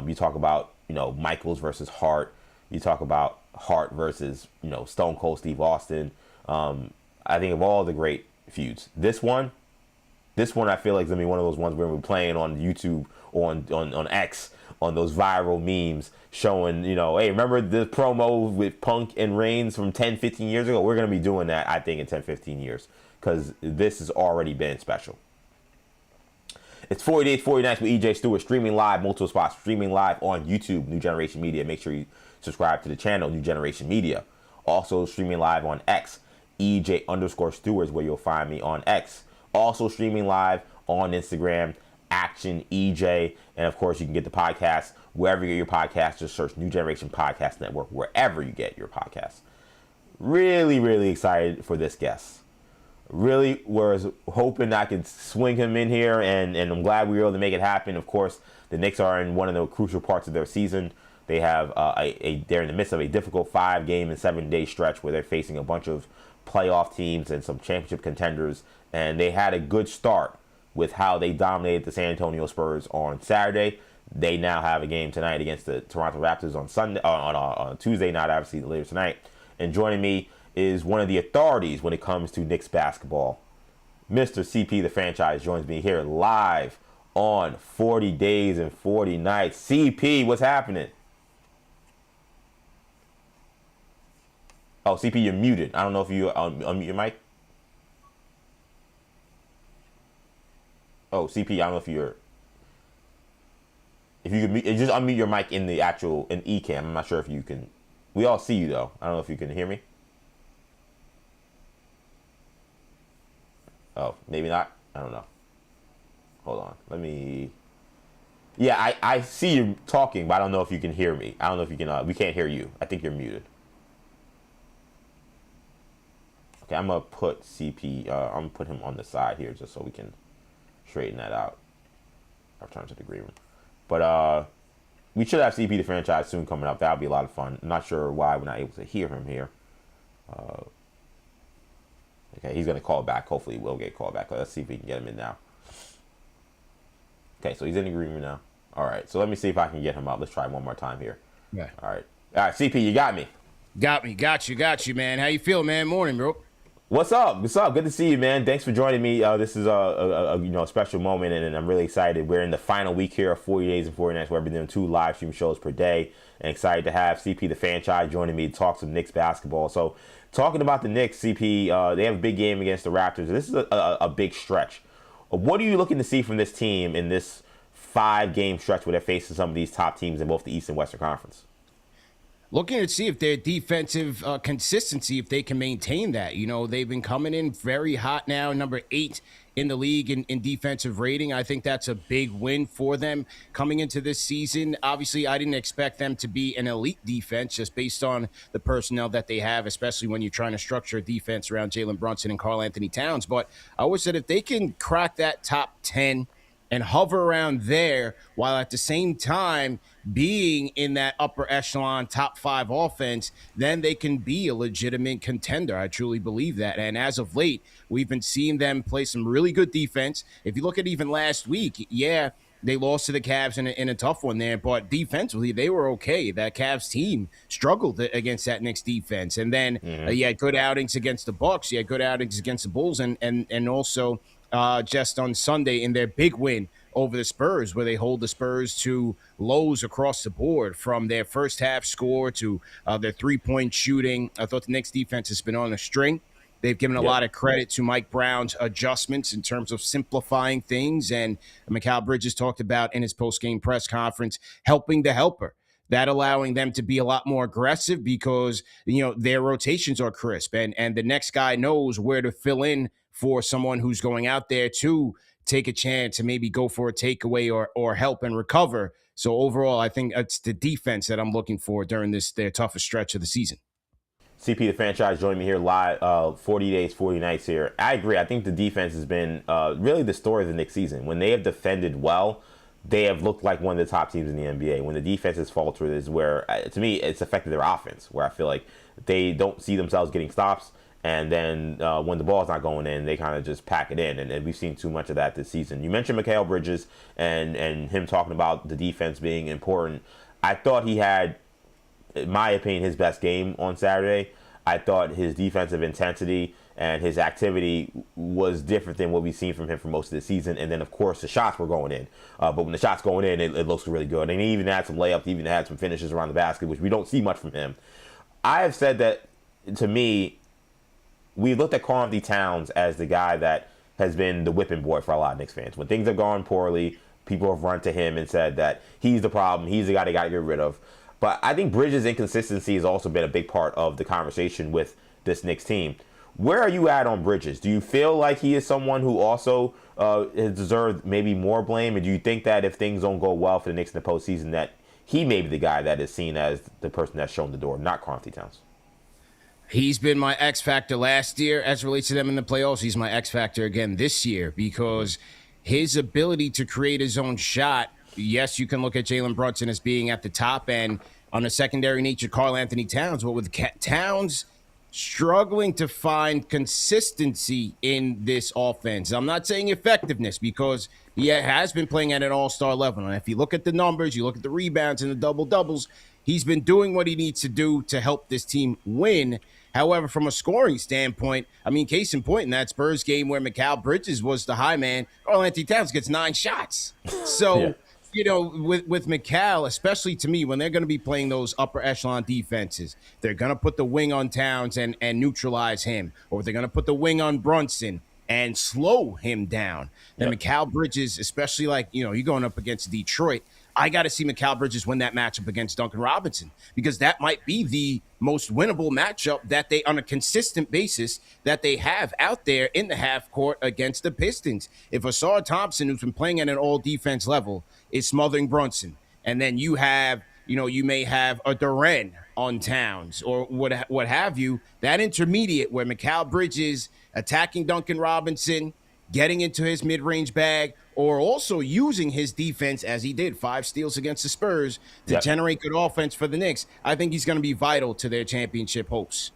you talk about, Michaels versus Hart. You talk about Hart versus, Stone Cold Steve Austin. I think of all the great feuds. This one I feel like is going to be one of those ones where we're playing on YouTube or on X, on those viral memes showing, hey, remember the promo with Punk and Reigns from 10, 15 years ago? We're going to be doing that, I think, in 10, 15 years because this has already been special. It's 40 Days, 40 Nights with EJ Stewart, streaming live, multiple spots, streaming live on YouTube, New Generation Media. Make sure you subscribe to the channel, New Generation Media. Also streaming live on X, EJ_Stewart is where you'll find me on X. Also streaming live on Instagram, Action EJ. And of course, you can get the podcast wherever you get your podcasts. Just search New Generation Podcast Network, wherever you get your podcasts. Really, really excited for this guest. Really was hoping I could swing him in here, and I'm glad we were able to make it happen. Of course, the Knicks are in one of the crucial parts of their season. They have they're in the midst of a difficult 5-game and 7-day stretch where they're facing a bunch of playoff teams and some championship contenders, and they had a good start with how they dominated the San Antonio Spurs on Saturday. They now have a game tonight against the Toronto Raptors on Sunday, on Tuesday night, obviously later tonight. And joining me is one of the authorities when it comes to Knicks basketball. Mr. CP, the Fanchise, joins me here live on 40 Days and 40 Nights. CP, what's happening? Oh, CP, you're muted. I don't know if you unmute your mic. Oh, CP, I don't know if you could just unmute your mic in the actual eCam. I'm not sure if you can. We all see you though. I don't know if you can hear me. Oh, maybe not. I don't know. Hold on. Let me. Yeah, I see you talking, but I don't know if you can hear me. I don't know if you can. We can't hear you. I think you're muted. Okay, I'm gonna put CP. I'm gonna put him on the side here just so we can straighten that out. Our terms of agreement. But we should have CP the Franchise soon coming up. That'll be a lot of fun. I'm not sure why we're not able to hear him here. Okay, he's gonna call back. Hopefully, we'll get called back. Let's see if we can get him in now. Okay, so he's in agreement now. All right, so let me see if I can get him up. Let's try one more time here. Yeah. All right, CP, you got me. Got you, man. How you feel, man? Morning, bro. What's up? Good to see you, man. Thanks for joining me. This is a special moment, and I'm really excited. We're in the final week here of 40 Days and 40 Nights, where we're doing 2 live stream shows per day, and excited to have CP the Fanchise joining me to talk some Knicks basketball. So, talking about the Knicks, CP, they have a big game against the Raptors. This is a big stretch. What are you looking to see from this team in this 5-game stretch where they're facing some of these top teams in both the East and Western Conference? Looking to see if their defensive consistency, if they can maintain that. You know, they've been coming in very hot now, number 8 in the league in defensive rating. I think that's a big win for them coming into this season. Obviously, I didn't expect them to be an elite defense just based on the personnel that they have, especially when you're trying to structure a defense around Jalen Brunson and Karl Anthony Towns. But I always said if they can crack that top 10 and hover around there while at the same time being in that upper echelon top 5 offense, then they can be a legitimate contender. I truly believe that. And as of late, we've been seeing them play some really good defense. If you look at even last week, yeah, they lost to the Cavs in a tough one there, but defensively, they were okay. That Cavs team struggled against that Knicks defense. And then you had good outings against the Bucks. You had good outings against the Bulls, and also just on Sunday in their big win over the Spurs, where they hold the Spurs to lows across the board from their first half score to their 3-point shooting. I thought the Knicks defense has been on a string. They've given a lot of credit to Mike Brown's adjustments in terms of simplifying things. And Mikal Bridges talked about in his post-game press conference, helping the helper. That allowing them to be a lot more aggressive because, you know, their rotations are crisp and the next guy knows where to fill in for someone who's going out there to take a chance and maybe go for a takeaway or help and recover. So overall, I think it's the defense that I'm looking for during their toughest stretch of the season. CP the Franchise joining me here live, 40 Days, 40 Nights here. I agree. I think the defense has been really the story of the Knicks season. When they have defended well, they have looked like one of the top teams in the NBA. When the defense has faltered is where, to me, it's affected their offense, where I feel like they don't see themselves getting stops. And then when the ball's not going in, they kind of just pack it in. And we've seen too much of that this season. You mentioned Mikal Bridges and him talking about the defense being important. I thought he had, in my opinion, his best game on Saturday. I thought his defensive intensity and his activity was different than what we've seen from him for most of the season. And then, of course, the shots were going in. But when the shots going in, it looks really good. And he even had some layups, even had some finishes around the basket, which we don't see much from him. I have said that, to me, we looked at Karl Anthony Towns as the guy that has been the whipping boy for a lot of Knicks fans. When things have gone poorly, people have run to him and said that he's the problem, he's the guy they got to get rid of. But I think Bridges' inconsistency has also been a big part of the conversation with this Knicks team. Where are you at on Bridges? Do you feel like he is someone who also has deserved maybe more blame? And do you think that if things don't go well for the Knicks in the postseason, that he may be the guy that is seen as the person that's shown the door, not Karl Anthony Towns? He's been my X factor last year as it relates to them in the playoffs. He's my X factor again this year because his ability to create his own shot. Yes, you can look at Jalen Brunson as being at the top end on a secondary nature, Karl Anthony Towns, but with Towns struggling to find consistency in this offense. I'm not saying effectiveness because he has been playing at an all-star level. And if you look at the numbers, you look at the rebounds and the double-doubles, he's been doing what he needs to do to help this team win. However, from a scoring standpoint, I mean, case in point in that Spurs game where Mikal Bridges was the high man, Karl Anthony Towns gets 9 shots. So, Yeah. You know, with Mikal, especially to me, when they're going to be playing those upper echelon defenses, they're going to put the wing on Towns and neutralize him, or they're going to put the wing on Brunson and slow him down. Then Mikal Bridges, especially like, you know, you're going up against Detroit, I got to see Mikal Bridges win that matchup against Duncan Robinson because that might be the most winnable matchup that they, on a consistent basis, that they have out there in the half court against the Pistons. If Asar Thompson, who's been playing at an all defense level, is smothering Brunson, and then you have, you know, you may have a Duren on Towns or what have you, that intermediate where Mikal Bridges attacking Duncan Robinson, getting into his mid-range bag, or also using his defense, as he did, 5 steals against the Spurs, to generate good offense for the Knicks. I think he's going to be vital to their championship hopes.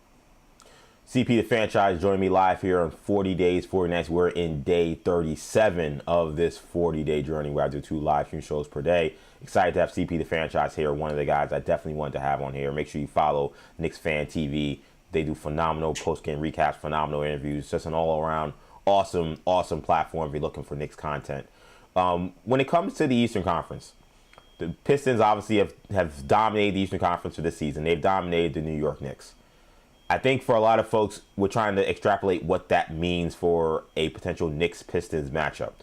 CP the Fanchise joining me live here on 40 Days, 40 Nights. We're in day 37 of this 40-day journey where I do 2 live stream shows per day. Excited to have CP the Fanchise here, one of the guys I definitely wanted to have on here. Make sure you follow Knicks Fan TV. They do phenomenal post-game recaps, phenomenal interviews, just an all-around awesome platform if you're looking for Knicks content. When it comes to the Eastern Conference, the Pistons obviously have dominated the Eastern Conference for this season. They've dominated the New York Knicks. I think for a lot of folks, we're trying to extrapolate what that means for a potential Knicks-Pistons matchup.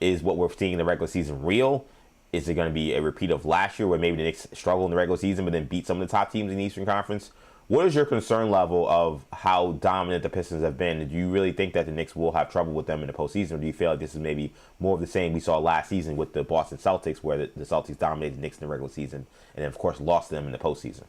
Is what we're seeing in the regular season real? Is it going to be a repeat of last year where maybe the Knicks struggle in the regular season but then beat some of the top teams in the Eastern Conference? What is your concern level of how dominant the Pistons have been? Do you really think that the Knicks will have trouble with them in the postseason, or do you feel like this is maybe more of the same we saw last season with the Boston Celtics, where the Celtics dominated the Knicks in the regular season and then, of course, lost them in the postseason?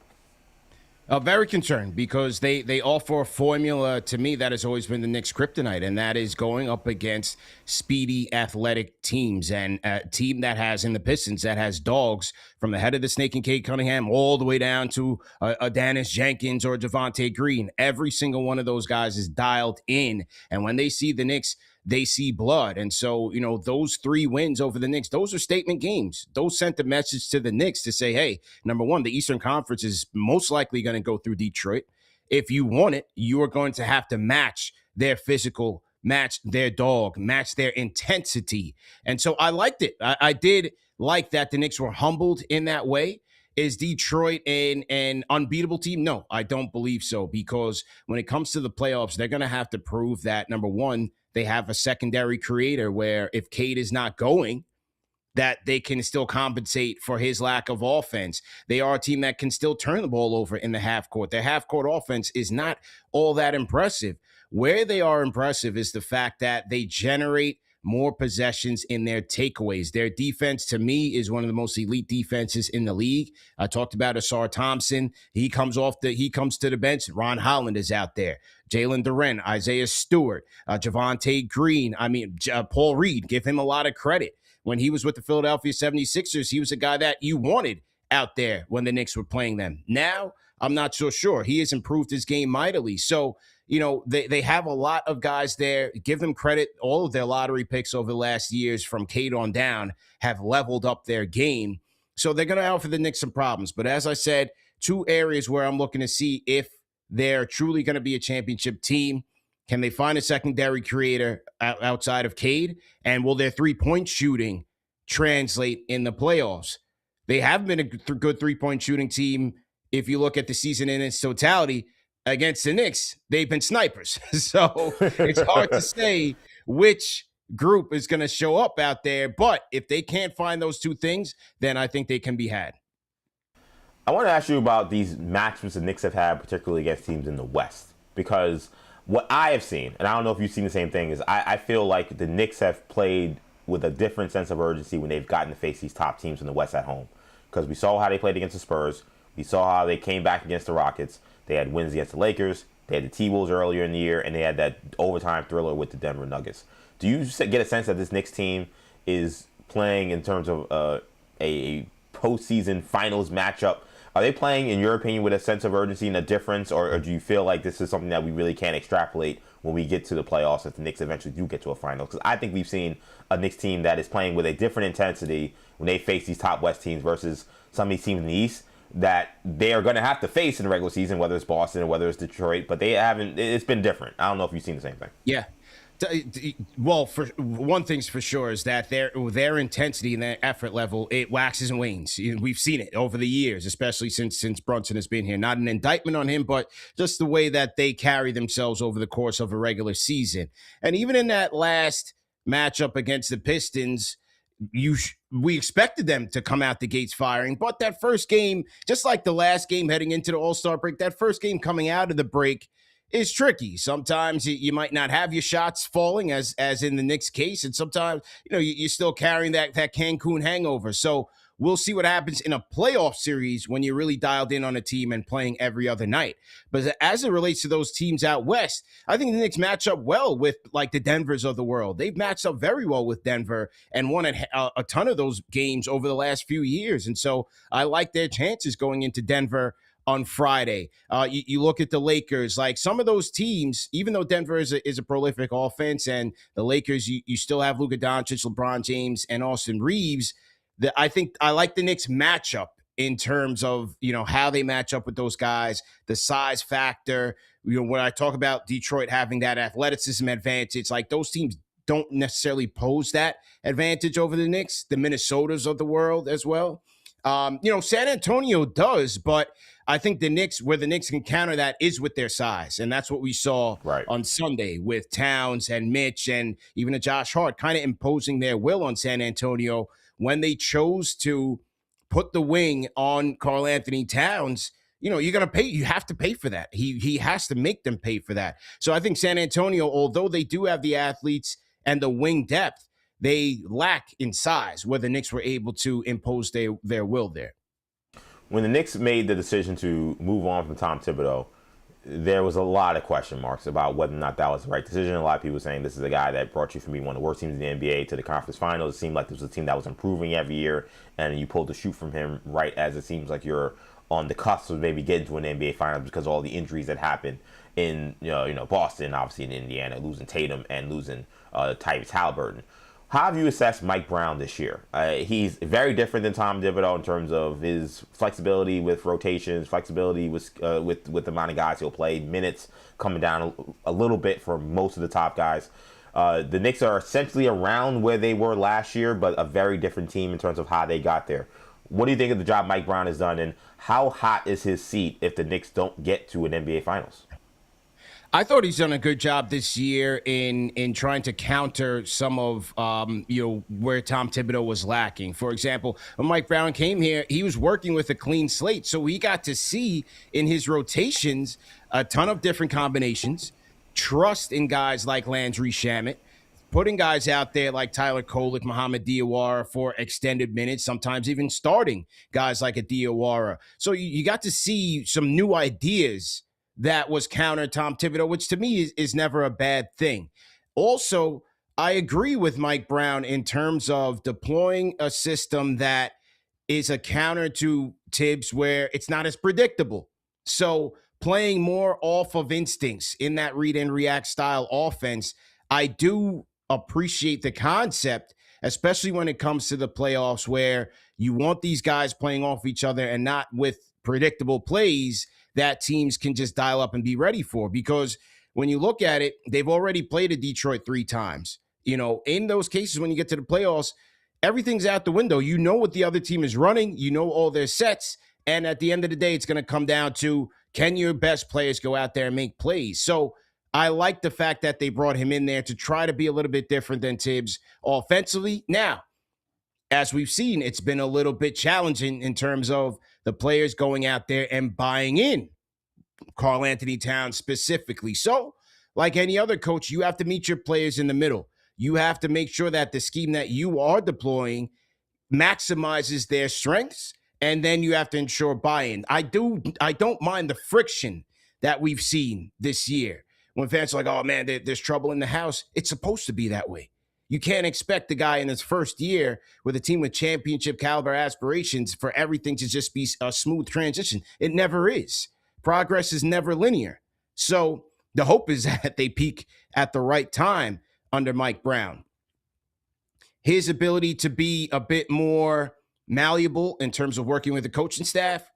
Very concerned because they offer a formula to me that has always been the Knicks' kryptonite, and that is going up against speedy, athletic teams. And a team that has, in the Pistons, that has dogs from the head of the snake and Cade Cunningham all the way down to a Dennis Jenkins or Javonte Green. Every single one of those guys is dialed in. And when they see the Knicks, they see blood. And so, you know, those 3 wins over the Knicks, those are statement games. Those sent the message to the Knicks to say, hey, number one, the Eastern Conference is most likely going to go through Detroit. If you want it, you are going to have to match their physical, match their dog, match their intensity. And so I liked it. I did like that the Knicks were humbled in that way. Is Detroit an unbeatable team? No, I don't believe so, because when it comes to the playoffs, they're going to have to prove that, number one, they have a secondary creator where if Cade is not going, that they can still compensate for his lack of offense. They are a team that can still turn the ball over in the half court. Their half court offense is not all that impressive. Where they are impressive is the fact that they generate more possessions in their takeaways. Their defense, to me, is one of the most elite defenses in the league. I talked about Asar Thompson. He comes to the bench. Ron Holland is out there. Jalen Duren, Isaiah Stewart, Javonte Green. Paul Reed, give him a lot of credit. When he was with the Philadelphia 76ers, he was a guy that you wanted out there when the Knicks were playing them. Now, I'm not so sure. He has improved his game mightily. So, you know, they have a lot of guys there. Give them credit. All of their lottery picks over the last years from Cade on down have leveled up their game. So they're going to offer the Knicks some problems. But as I said, 2 areas where I'm looking to see if they're truly going to be a championship team. Can they find a secondary creator outside of Cade? And will their 3-point shooting translate in the playoffs? They have been a good 3-point shooting team. If you look at the season in its totality, against the Knicks, they've been snipers. So it's hard to say which group is going to show up out there. But if they can't find those two things, then I think they can be had. I want to ask you about these matchups the Knicks have had, particularly against teams in the West, because what I have seen, and I don't know if you've seen the same thing, is I feel like the Knicks have played with a different sense of urgency when they've gotten to face these top teams in the West at home. Because we saw how they played against the Spurs. We saw how they came back against the Rockets. They had wins against the Lakers. They had the T-Wolves earlier in the year, and they had that overtime thriller with the Denver Nuggets. Do you get a sense that this Knicks team is playing in terms of a postseason finals matchup? Are they playing, in your opinion, with a sense of urgency and a difference, or do you feel like this is something that we really can't extrapolate when we get to the playoffs if the Knicks eventually do get to a final? Because I think we've seen a Knicks team that is playing with a different intensity when they face these top West teams versus some of these teams in the East that they are going to have to face in the regular season, whether it's Boston or whether it's Detroit, but they haven't. It's been different. I don't know if you've seen the same thing. Yeah. Well, for one thing's for sure is that their intensity and their effort level, it waxes and wanes. We've seen it over the years, especially since Brunson has been here. Not an indictment on him, but just the way that they carry themselves over the course of a regular season. And even in that last matchup against the Pistons, we expected them to come out the gates firing, but that first game, just like the last game heading into the All-Star break, that first game coming out of the break is tricky. Sometimes you might not have your shots falling, as in the Knicks case, and sometimes you're still carrying that Cancun hangover. So we'll see what happens in a playoff series when you're really dialed in on a team and playing every other night. But as it relates to those teams out west, I think the Knicks match up well with like the Denvers of the world. They've matched up very well with Denver and won a ton of those games over the last few years. And so I like their chances going into Denver on Friday. You look at the Lakers, like some of those teams, even though Denver is a prolific offense, and the Lakers, you still have Luka Doncic, LeBron James, and Austin Reeves. I think I like the Knicks matchup in terms of, how they match up with those guys, the size factor. When I talk about Detroit having that athleticism advantage, like those teams don't necessarily pose that advantage over the Knicks, the Minnesotas of the world as well. San Antonio does, but I think where the Knicks can counter that is with their size. And that's what we saw on Sunday with Towns and Mitch and even a Josh Hart kind of imposing their will on San Antonio when they chose to put the wing on Karl Anthony Towns. You're going to pay. You have to pay for that. He has to make them pay for that. So I think San Antonio, although they do have the athletes and the wing depth, they lack in size where the Knicks were able to impose their will there. When the Knicks made the decision to move on from Tom Thibodeau, there was a lot of question marks about whether or not that was the right decision. A lot of people saying this is a guy that brought you from being one of the worst teams in the NBA to the conference finals. It seemed like this was a team that was improving every year, and you pulled the shoe from him right as it seems like you're on the cusp of maybe getting to an NBA finals because of all the injuries that happened in Boston, obviously in Indiana, losing Tatum and losing Tyrese Halliburton. How have you assessed Mike Brown this year? He's very different than Tom Thibodeau in terms of his flexibility with rotations, flexibility with the amount of guys he'll play, minutes coming down a little bit for most of the top guys. The Knicks are essentially around where they were last year, but a very different team in terms of how they got there. What do you think of the job Mike Brown has done, and how hot is his seat if the Knicks don't get to an NBA Finals? I thought he's done a good job this year in trying to counter some of where Tom Thibodeau was lacking. For example, when Mike Brown came here, he was working with a clean slate, so we got to see in his rotations a ton of different combinations, trust in guys like Landry Shamet, putting guys out there like Tyler Kolek, Mohamed Diawara for extended minutes, sometimes even starting guys like a Diawara. So you got to see some new ideas that was counter Tom Thibodeau, which to me is never a bad thing. Also, I agree with Mike Brown in terms of deploying a system that is a counter to Tibbs where it's not as predictable. So playing more off of instincts in that read and react style offense, I do appreciate the concept, especially when it comes to the playoffs where you want these guys playing off each other and not with predictable plays that teams can just dial up and be ready for. Because when you look at it, they've already played a Detroit 3 times. In those cases, when you get to the playoffs, everything's out the window. You know what the other team is running. You know all their sets. And at the end of the day, it's going to come down to, can your best players go out there and make plays? So I like the fact that they brought him in there to try to be a little bit different than Tibbs offensively. Now, as we've seen, it's been a little bit challenging in terms of the players going out there and buying in Karl Anthony Towns specifically. So, like any other coach, you have to meet your players in the middle. You have to make sure that the scheme that you are deploying maximizes their strengths, and then you have to ensure buy-in. I don't mind the friction that we've seen this year when fans are like, oh man, there's trouble in the house. It's supposed to be that way. You can't expect the guy in his first year with a team with championship caliber aspirations for everything to just be a smooth transition. It never is. Progress is never linear. So the hope is that they peak at the right time under Mike Brown. His ability to be a bit more malleable in terms of working with the coaching staff,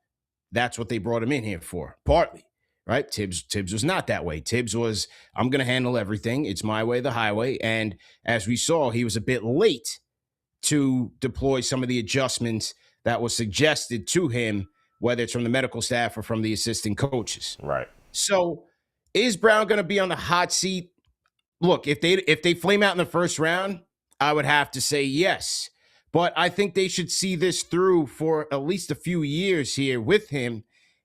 that's what they brought him in here for, partly, right? Tibbs was not that way. Tibbs was, I'm going to handle everything. It's my way, the highway. And as we saw, he was a bit late to deploy some of the adjustments that was suggested to him, whether it's from the medical staff or from the assistant coaches. Right. So is Brown going to be on the hot seat? Look, if they flame out in the first round, I would have to say yes. But I think they should see this through for at least a few years here with him.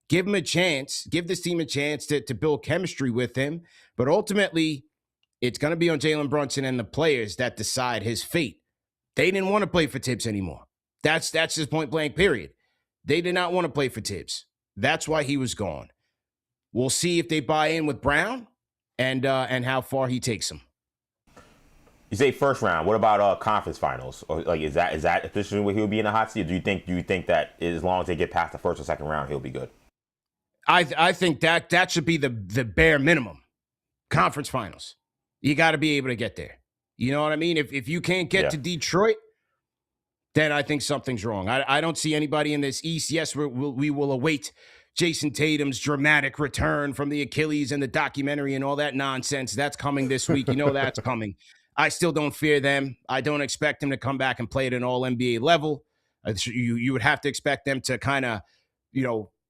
Give him a chance. Give this team a chance to build chemistry with him. But ultimately, it's going to be on Jalen Brunson and the players that decide his fate. They didn't want to play for Tibbs anymore. That's his point blank, period. They did not want to play for Tibbs. That's why he was gone. We'll see if they buy in with Brown and how far he takes them. You say first round. What about conference finals? Or like is that officially where he'll be in the hot seat? Or do you think that as long as they get past the first or second round, he'll be good? I think that should be the bare minimum. Conference finals. You got to be able to get there. You know what I mean? If you can't get to Detroit, then I think something's wrong. I don't see anybody in this East. Yes, we will await Jason Tatum's dramatic return from the Achilles and the documentary and all that nonsense. That's coming this week. You know that's coming. I still don't fear them. I don't expect them to come back and play at an all-NBA level. You would have to expect them to kind of,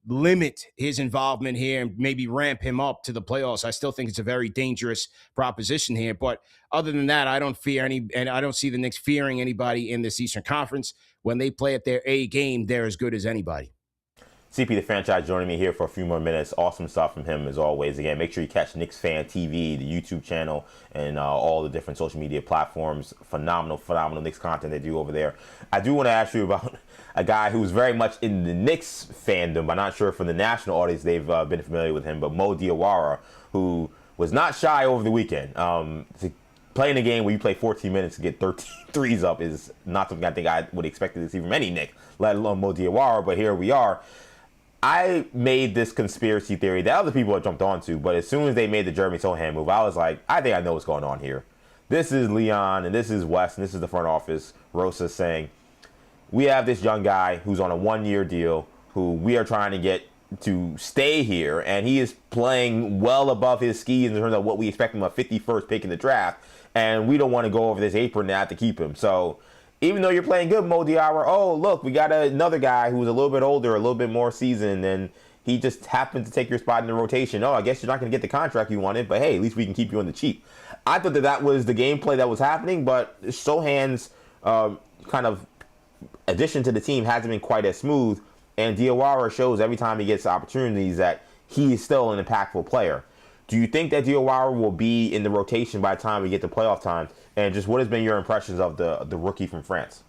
limit his involvement here and maybe ramp him up to the playoffs. I still think it's a very dangerous proposition here. But other than that, I don't fear and I don't see the Knicks fearing anybody in this Eastern Conference. When they play at their A game, they're as good as anybody. CP the Fanchise joining me here for a few more minutes. Awesome stuff from him as always. Again, make sure you catch Knicks Fan TV, the YouTube channel, and all the different social media platforms. Phenomenal Knicks content they do over there. I do want to ask you about a guy who's very much in the Knicks fandom. I'm not sure for the national audience they've been familiar with him, but Mo Diawara, who was not shy over the weekend. Playing a game where you play 14 minutes to get 13 threes up is not something I think I would expect to see from any Knick, let alone Mo Diawara, but here we are. I made this conspiracy theory that other people have jumped onto, but as soon as they made the Jeremy Sohan move, I was like, I think I know what's going on here. This is Leon, and this is Wes, and this is the front office, Rosa, saying, we have this young guy who's on a one-year deal who we are trying to get to stay here, and he is playing well above his skis in terms of what we expect him, a 51st pick in the draft, and we don't want to go over this apron to have to keep him. So even though you're playing good, Mo Diawara, oh, look, we got another guy who's a little bit older, a little bit more seasoned, and he just happened to take your spot in the rotation. Oh, I guess you're not going to get the contract you wanted, but hey, at least we can keep you on the cheap. I thought that was the gameplay that was happening, but Sohan's kind of addition to the team hasn't been quite as smooth, and Diawara shows every time he gets opportunities that he is still an impactful player. Do you think that Diawara will be in the rotation by the time we get to playoff time? And just what has been your impressions of the rookie from France?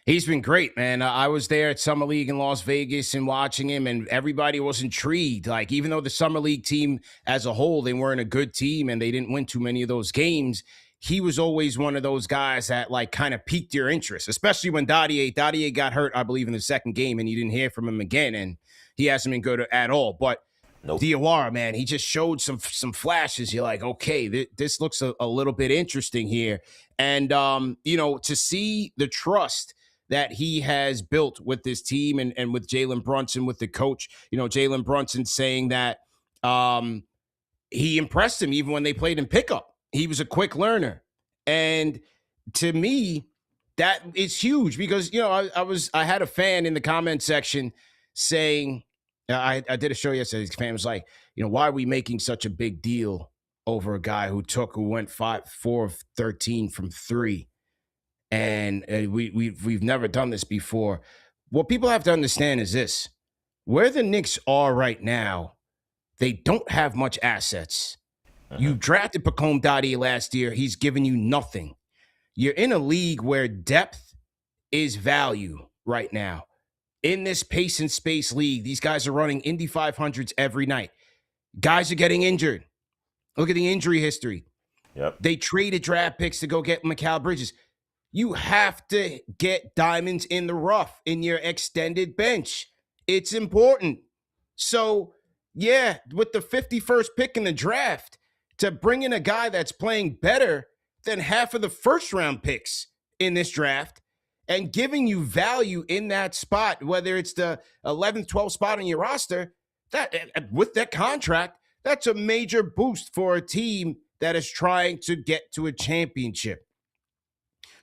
He's been great, man. I was there at Summer League in Las Vegas and watching him, and everybody was intrigued. Like, even though the Summer League team as a whole, they weren't a good team and they didn't win too many of those games, he was always one of those guys that, like, kind of piqued your interest, especially when Dadier got hurt, I believe, in the second game, and you didn't hear from him again, and he hasn't been good at all. But nope. Diawara, man, he just showed some flashes. You're like, okay, this looks a little bit interesting here. And, to see the trust that he has built with this team and with Jalen Brunson, with the coach, Jalen Brunson saying that he impressed him even when they played in pickup. He was a quick learner. And to me, that is huge because, I had a fan in the comment section saying, I did a show yesterday. His fan was like, why are we making such a big deal over a guy who went 4 of 13 from 3. And we've never done this before. What people have to understand is this: where the Knicks are right now, they don't have much assets. You drafted Pacome Dottie last year. He's given you nothing. You're in a league where depth is value right now. In this pace and space league, these guys are running Indy 500s every night. Guys are getting injured. Look at the injury history. Yep. They traded draft picks to go get Mikal Bridges. You have to get diamonds in the rough in your extended bench. It's important. So, yeah, with the 51st pick in the draft, to bring in a guy that's playing better than half of the first-round picks in this draft and giving you value in that spot, whether it's the 11th, 12th spot on your roster, that with that contract, that's a major boost for a team that is trying to get to a championship.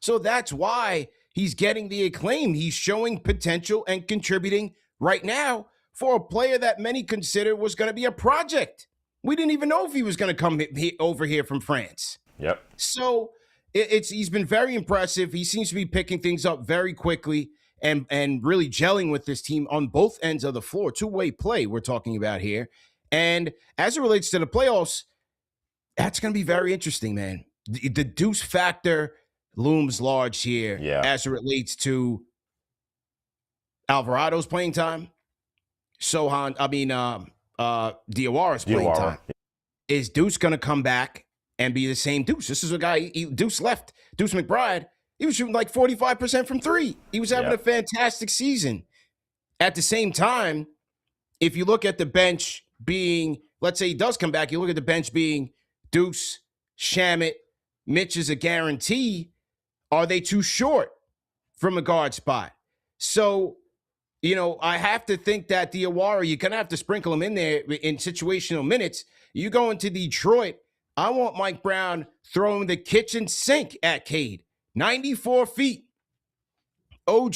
So that's why he's getting the acclaim. He's showing potential and contributing right now for a player that many considered was going to be a project. We didn't even know if he was going to come over here from France. Yep. So he's been very impressive. He seems to be picking things up very quickly and really gelling with this team on both ends of the floor. Two-way play we're talking about here. And as it relates to the playoffs, that's going to be very interesting, man. The Deuce factor looms large here as it relates to Alvarado's playing time. Diawara's playing time. Is Deuce going to come back and be the same Deuce? This is a guy, Deuce left. Deuce McBride, he was shooting like 45% from 3. He was having a fantastic season. At the same time, if you look at the bench being, let's say he does come back, you look at the bench being Deuce, Shamet, Mitch is a guarantee. Are they too short from a guard spot? So, I have to think that Diawara, you're going to have to sprinkle him in there in situational minutes. You go into Detroit, I want Mike Brown throwing the kitchen sink at Cade. 94 feet. OG.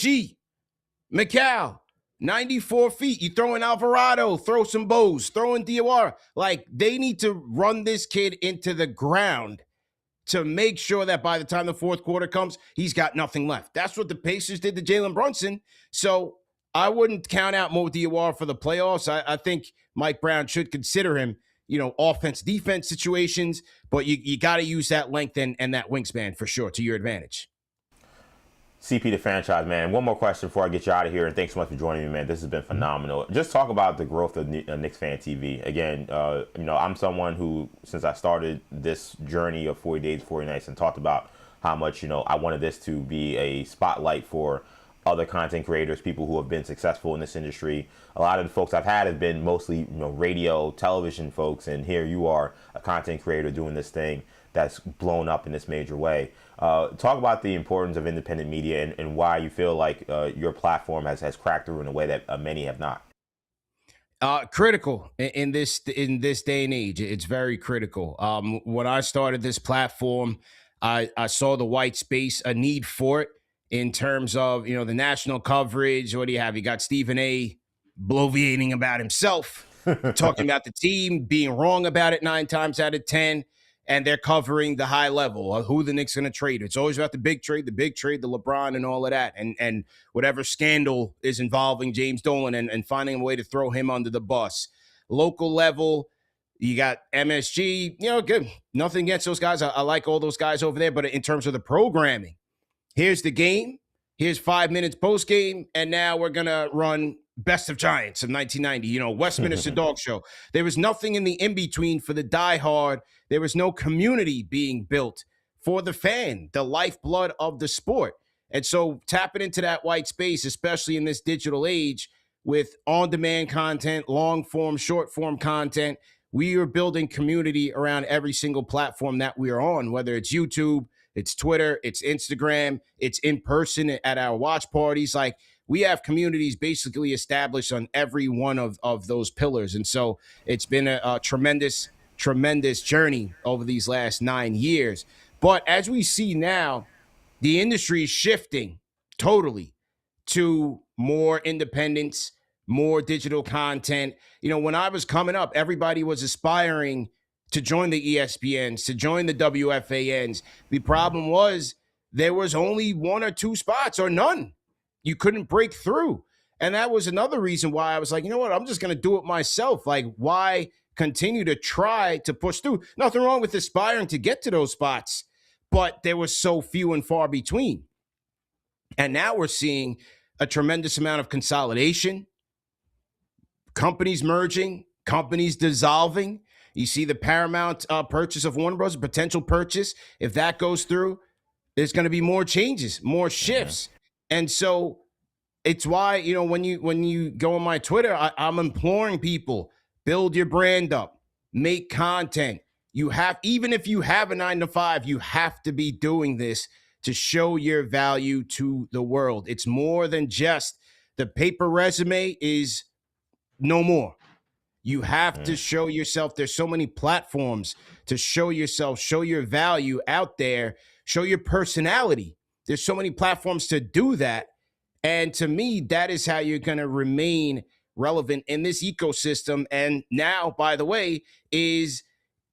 Mikal. 94 feet. You throw in Alvarado, throw some bows, throw in Diawara. Like, they need to run this kid into the ground to make sure that by the time the fourth quarter comes, he's got nothing left. That's what the Pacers did to Jalen Brunson. So I wouldn't count out Mo Diawara for the playoffs. I think Mike Brown should consider him, offense, defense situations, but you got to use that length and that wingspan for sure to your advantage. CP the Fanchise, man. One more question before I get you out of here, and thanks so much for joining me, man. This has been phenomenal. Just talk about the growth of Knicks Fan TV. Again, I'm someone who, since I started this journey of 40 days, 40 nights, and talked about how much, I wanted this to be a spotlight for other content creators, people who have been successful in this industry. A lot of the folks I've had have been mostly, radio, television folks, and here you are, a content creator doing this thing that's blown up in this major way. Talk about the importance of independent media and why you feel like your platform has cracked through in a way that many have not. Critical in this day and age. It's very critical. When I started this platform, I saw the white space, a need for it in terms of, the national coverage. What do you have? You got Stephen A. bloviating about himself, talking about the team, being wrong about it 9 times out of 10. And they're covering the high level of who the Knicks are going to trade. It's always about the big trade, the LeBron and all of that. And whatever scandal is involving James Dolan and finding a way to throw him under the bus. Local level, you got MSG, good. Nothing against those guys. I like all those guys over there. But in terms of the programming, here's the game. Here's 5 minutes post game. And now we're going to run Best of Giants of 1990, Westminster Dog Show. There was nothing in the in-between for the diehard. There was no community being built for the fan, the lifeblood of the sport. And so tapping into that white space, especially in this digital age with on-demand content, long-form, short-form content, we are building community around every single platform that we are on, whether it's YouTube, it's Twitter, it's Instagram, it's in person at our watch parties. Like, we have communities basically established on every one of those pillars. And so it's been a tremendous journey over these last 9 years. But as we see now, the industry is shifting totally to more independence, more digital content. When I was coming up, everybody was aspiring to join the ESPNs, to join the WFANs. The problem was there was only 1 or 2 spots or none. You couldn't break through. And that was another reason why I was like, you know what, I'm just going to do it myself. Like, why continue to try to push through? Nothing wrong with aspiring to get to those spots, but there was so few and far between. And now we're seeing a tremendous amount of consolidation, companies merging, companies dissolving. You see the Paramount purchase of Warner Bros., potential purchase. If that goes through, there's going to be more changes, more shifts. And so it's why, you know, when you go on my Twitter, I'm imploring people, build your brand up, make content. You have, even if you have a 9-to-5, you have to be doing this to show your value to the world. It's more than just the paper resume is no more. You have to show yourself. There's so many platforms to show yourself, show your value out there, show your personality. There's so many platforms to do that. And to me, that is how you're going to remain relevant in this ecosystem. And now, by the way, is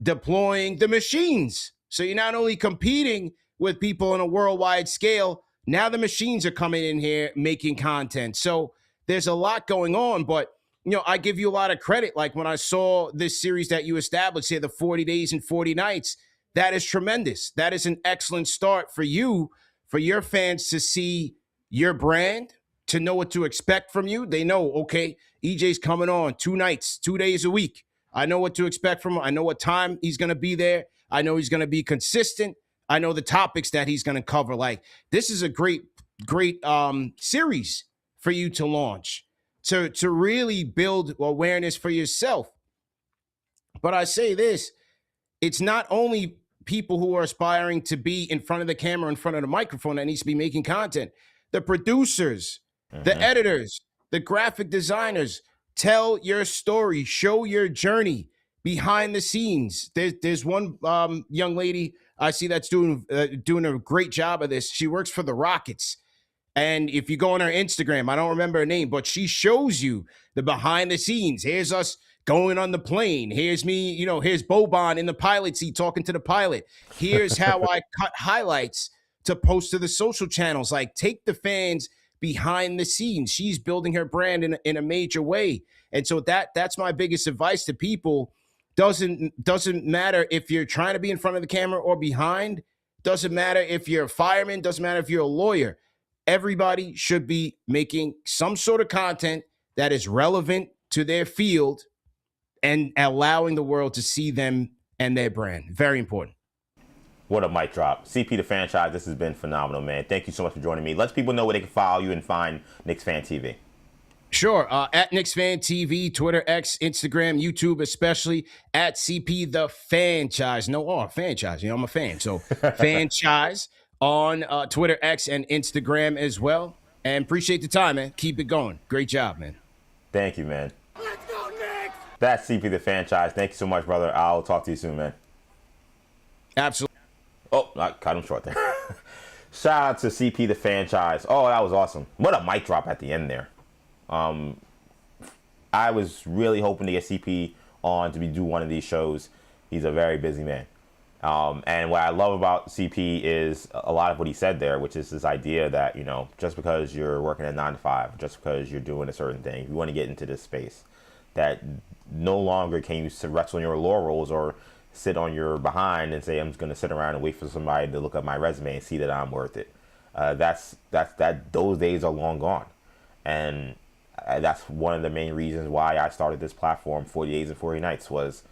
deploying the machines. So you're not only competing with people on a worldwide scale, now the machines are coming in here making content. So there's a lot going on, but you know, I give you a lot of credit. Like when I saw this series that you established here, the 40 days and 40 nights, that is tremendous. That is an excellent start for you, for your fans to see your brand, to know what to expect from you. They know, okay, EJ's coming on 2 nights, 2 days a week. I know what to expect from him. I know what time he's going to be there. I know he's going to be consistent. I know the topics that he's going to cover. Like, this is a great series for you to launch, to really build awareness for yourself. But I say this, it's not only people who are aspiring to be in front of the camera, in front of the microphone, that needs to be making content. The producers, the editors, the graphic designers, tell your story, show your journey behind the scenes. There's one young lady I see that's doing a great job of this. She works for the Rockets. And if you go on her Instagram, I don't remember her name, but she shows you the behind the scenes. Here's us going on the plane. Here's me, you know, here's Boban in the pilot seat talking to the pilot. Here's how I cut highlights to post to the social channels. Like, take the fans behind the scenes. She's building her brand in a major way. And so that's my biggest advice to people. Doesn't matter if you're trying to be in front of the camera or behind. Doesn't matter if you're a fireman. Doesn't matter if you're a lawyer. Everybody should be making some sort of content that is relevant to their field and allowing the world to see them and their brand. Very important. What a mic drop. CP the Fanchise, this has been phenomenal, man. Thank you so much for joining me. Let people know where they can follow you and find Knicks Fan TV. Sure. At Knicks Fan TV, Twitter, X, Instagram, YouTube, especially at CP the Fanchise. No R, Fanchise. You know, I'm a fan. So Fanchise on Twitter, X, and Instagram as well. And appreciate the time, man. Keep it going. Great job, man. Thank you, man. Let's go, Knicks! That's CP the Fanchise. Thank you so much, brother. I'll talk to you soon, man. Absolutely. Oh, I cut him short there. Shout out to CP the Fanchise. Oh, that was awesome. What a mic drop at the end there. I was really hoping to get CP on to do one of these shows. He's a very busy man. And what I love about CP is a lot of what he said there, which is this idea that, you know, just because you're working at 9 to 5, just because you're doing a certain thing, if you want to get into this space, that no longer can you rest on your laurels or sit on your behind and say, I'm just going to sit around and wait for somebody to look at my resume and see that I'm worth it. Those days are long gone. And that's one of the main reasons why I started this platform, 40 Days and 40 Nights, was,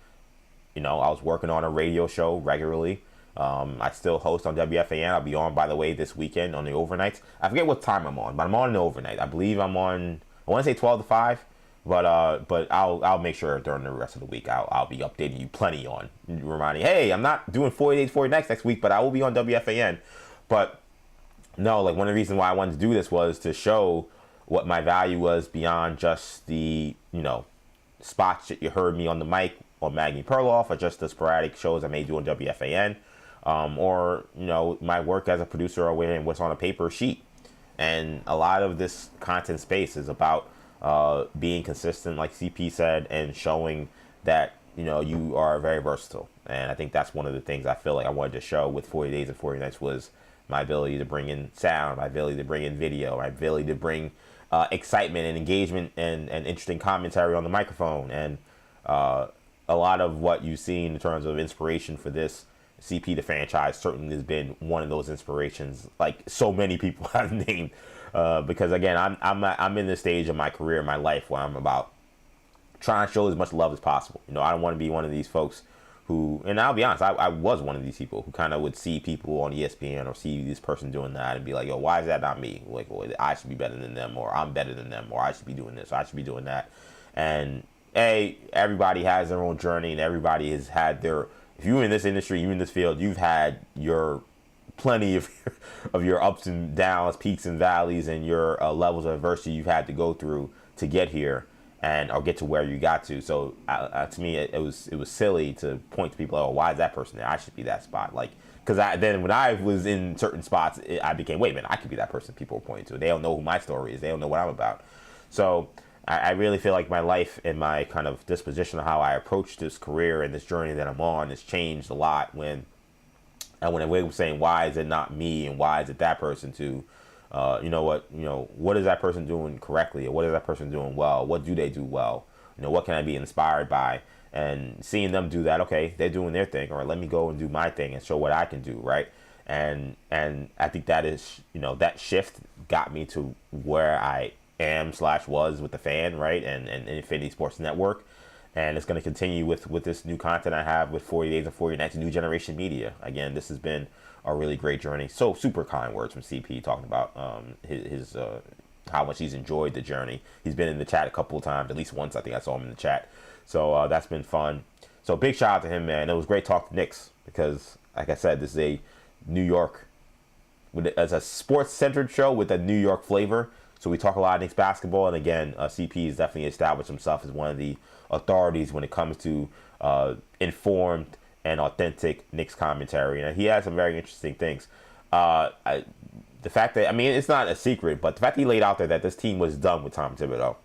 you know, I was working on a radio show regularly. I still host on WFAN. I'll be on, by the way, this weekend on the overnights. I forget what time I'm on, but I'm on the overnight. I believe I'm on, I want to say 12 to 5, but I'll make sure during the rest of the week I'll be updating you plenty on, reminding, hey, I'm not doing 40 Days, 40 Nights next week, but I will be on WFAN. But no, like, one of the reasons why I wanted to do this was to show what my value was beyond just the, you know, spots that you heard me on the mic or Maggie Perloff, or just the sporadic shows I may do on WFAN, or, you know, my work as a producer or what's on a paper sheet. And a lot of this content space is about being consistent, like CP said, and showing that you are very versatile. And I think that's one of the things I feel like I wanted to show with 40 Days and 40 Nights was my ability to bring in sound, my ability to bring in video, my ability to bring excitement and engagement and interesting commentary on the microphone. And a lot of what you've seen in terms of inspiration for this CP the Fanchise certainly has been one of those inspirations, like so many people have named. Because again, I'm in this stage of my career, my life, where I'm about trying to show as much love as possible. I don't want to be one of these folks who, and I'll be honest, I was one of these people who kind of would see people on ESPN or see this person doing that and be like, yo, why is that not me? Like, well, I should be better than them, or I'm better than them, or I should be doing this, or I should be doing that. And everybody has their own journey, and everybody has had their, if you're in this industry, you're in this field, you've had your plenty of your ups and downs, peaks and valleys, and your levels of adversity you've had to go through to get here or get to where you got to. So to me, it was silly to point to people, oh, why is that person there? I should be that spot. Like, because then when I was in certain spots, I became, wait a minute, I could be that person people are pointing to. They don't know who my story is. They don't know what I'm about. So I really feel like my life and my kind of disposition of how I approach this career and this journey that I'm on has changed a lot when I was saying, why is it not me and why is it that person to, what is that person doing correctly, or what is that person doing well? What do they do well? What can I be inspired by? And seeing them do that, okay, they're doing their thing, or let me go and do my thing and show what I can do, right? And I think that is, that shift got me to where I am/was with the Fan, right, and Infinity Sports Network. And it's going to continue with this new content I have with 40 Days and 40 Nights, New Generation Media. Again, this has been a really great journey. So super kind words from CP talking about his how much he's enjoyed the journey. He's been in the chat a couple of times, at least once I think I saw him in the chat. So that's been fun. So big shout out to him, man. It was great talking to Knicks because, like I said, this is a New York, as a sports-centered show with a New York flavor. So we talk a lot of Knicks basketball, and again, CP has definitely established himself as one of the authorities when it comes to informed and authentic Knicks commentary. And he has some very interesting things. The fact that, it's not a secret, but the fact that he laid out there that this team was done with Tom Thibodeau,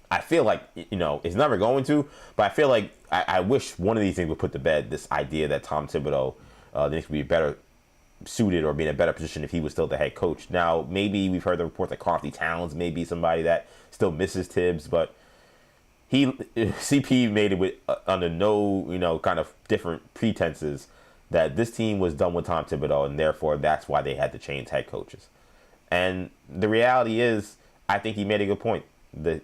I feel like, it's never going to, but I feel like I wish one of these things would put to bed this idea that Tom Thibodeau, the Knicks would be better suited or be in a better position if he was still the head coach. Now, maybe we've heard the reports that Carly Towns may be somebody that still misses Tibbs, but CP made it with under no, kind of different pretenses that this team was done with Tom Thibodeau, and therefore that's why they had to change head coaches. And the reality is, I think he made a good point. The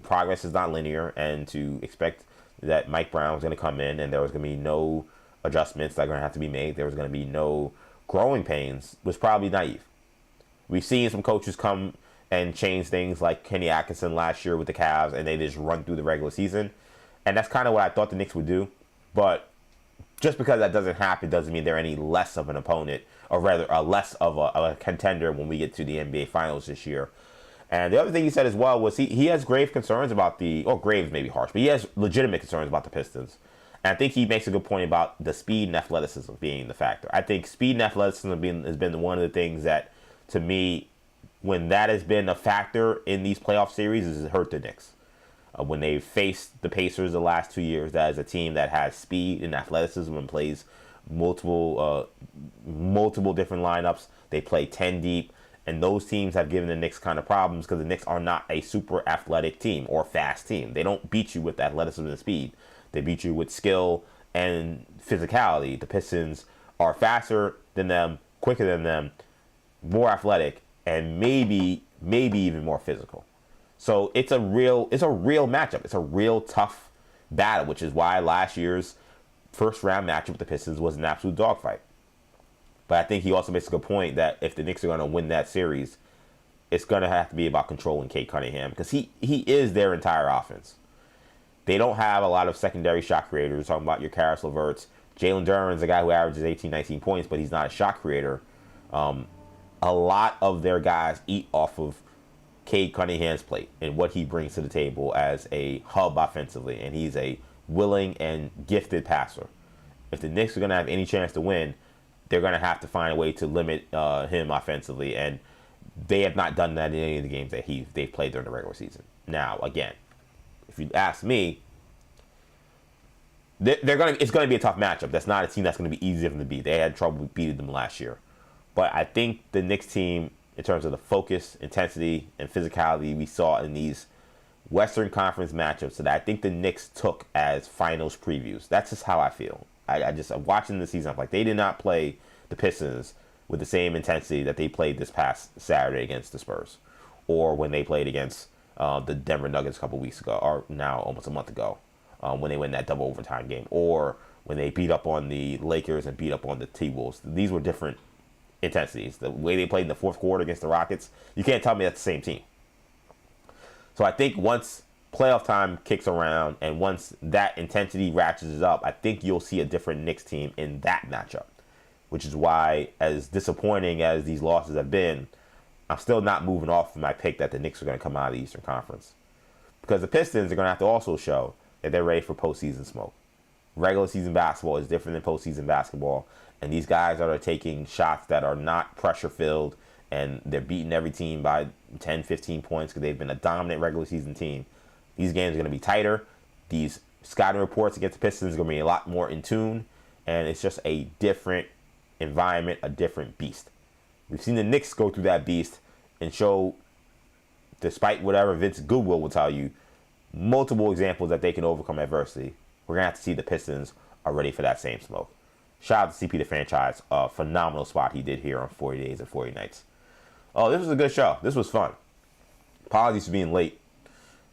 progress is not linear, and to expect that Mike Brown was going to come in and there was going to be no adjustments that are going to have to be made, there was going to be no growing pains, was probably naive. We've seen some coaches come and change things like Kenny Atkinson last year with the Cavs, and they just run through the regular season. And that's kind of what I thought the Knicks would do. But just because that doesn't happen doesn't mean they're any less of an opponent, or rather less of a contender when we get to the NBA Finals this year. And the other thing he said as well was he has grave concerns about grave may be harsh, but he has legitimate concerns about the Pistons. And I think he makes a good point about the speed and athleticism being the factor. I think speed and athleticism has been one of the things that, to me, when that has been a factor in these playoff series, has hurt the Knicks. When they've faced the Pacers the last 2 years, that is a team that has speed and athleticism and plays multiple different lineups. They play 10 deep, and those teams have given the Knicks kind of problems because the Knicks are not a super athletic team or fast team. They don't beat you with athleticism and speed. They beat you with skill and physicality. The Pistons are faster than them, quicker than them, more athletic, and maybe even more physical. So it's a real matchup. It's a real tough battle, which is why last year's first round matchup with the Pistons was an absolute dogfight. But I think he also makes a good point that if the Knicks are going to win that series, it's going to have to be about controlling Cade Cunningham because he is their entire offense. They don't have a lot of secondary shot creators. We're talking about your Karis LeVerts. Jalen Duren's a guy who averages 18, 19 points, but he's not a shot creator. A lot of their guys eat off of Cade Cunningham's plate and what he brings to the table as a hub offensively, and he's a willing and gifted passer. If the Knicks are going to have any chance to win, they're going to have to find a way to limit him offensively, and they have not done that in any of the games that they've played during the regular season. Now, again, if you ask me, It's gonna be a tough matchup. That's not a team that's gonna be easy for them to beat. They had trouble beating them last year, but I think the Knicks team, in terms of the focus, intensity, and physicality we saw in these Western Conference matchups, that I think the Knicks took as finals previews. That's just how I feel. I'm watching the season. I'm like, they did not play the Pistons with the same intensity that they played this past Saturday against the Spurs, or when they played against the Denver Nuggets a couple weeks ago, or now almost a month ago, when they win that double overtime game, or when they beat up on the Lakers and beat up on the T-Wolves. These were different intensities. The way they played in the fourth quarter against the Rockets, you can't tell me that's the same team. So I think once playoff time kicks around and once that intensity ratchets up, I think you'll see a different Knicks team in that matchup, which is why, as disappointing as these losses have been, I'm still not moving off of my pick that the Knicks are going to come out of the Eastern Conference. Because the Pistons are going to have to also show that they're ready for postseason smoke. Regular season basketball is different than postseason basketball, and these guys are taking shots that are not pressure-filled, and they're beating every team by 10, 15 points because they've been a dominant regular season team. These games are going to be tighter. These scouting reports against the Pistons are going to be a lot more in tune, and it's just a different environment, a different beast. We've seen the Knicks go through that beast and show, despite whatever Vince Goodwill will tell you, multiple examples that they can overcome adversity. We're going to have to see the Pistons are ready for that same smoke. Shout out to CP the Fanchise. A phenomenal spot he did here on 40 Days and 40 Nights. Oh, this was a good show. This was fun. Apologies for being late.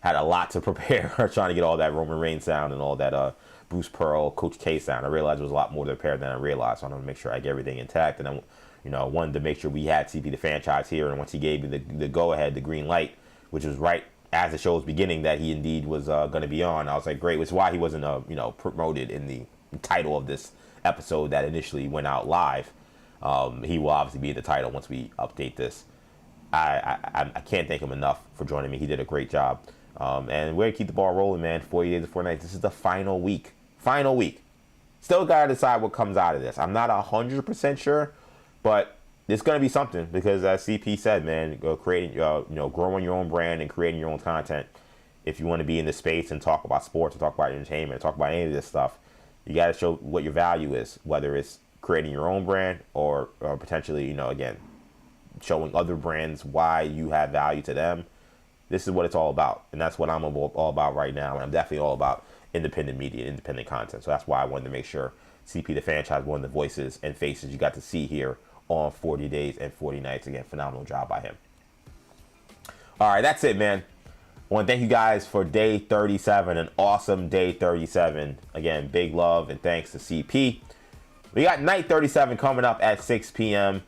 Had a lot to prepare, trying to get all that Roman Reigns sound and all that Bruce Pearl, Coach K sound. I realized there was a lot more to prepare than I realized, so I wanted to make sure I get everything intact. And I wanted to make sure we had CP the Fanchise here. And once he gave me the go-ahead, the green light, which was right as the show was beginning, that he indeed was going to be on, I was like, great. Which is why he wasn't promoted in the title of this episode that initially went out live. He will obviously be the title once we update this. I can't thank him enough for joining me. He did a great job. And we're going to keep the ball rolling, man. 40 days and 4 nights. This is the final week. Final week. Still got to decide what comes out of this. I'm not 100% sure, but it's going to be something because, as CP said, man, growing your own brand and creating your own content. If you want to be in this space and talk about sports or talk about entertainment or talk about any of this stuff, you got to show what your value is, whether it's creating your own brand or potentially, again, showing other brands why you have value to them. This is what it's all about, and that's what I'm all about right now, and I'm definitely all about independent media, independent content. So that's why I wanted to make sure CP the Fanchise, one of the voices and faces you got to see here on 40 Days and 40 Nights. Again, phenomenal job by him. All right, that's it, man. I want to thank you guys for day 37, an awesome day 37. Again, big love and thanks to CP. We got night 37 coming up at 6 p.m.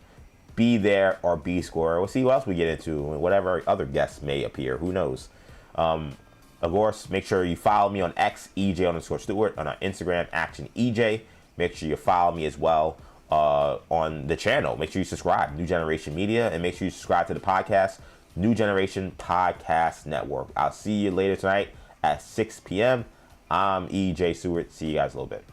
Be there or be square. We'll see what else we get into and whatever other guests may appear. Who knows? Of course, make sure you follow me on X, EJ_Stewart, on our Instagram, ActionEJ. Make sure you follow me as well on the channel. Make sure you subscribe, New Generation Media, and make sure you subscribe to the podcast, New Generation Podcast Network. I'll see you later tonight at 6 p.m. I'm EJ Stewart. See you guys a little bit.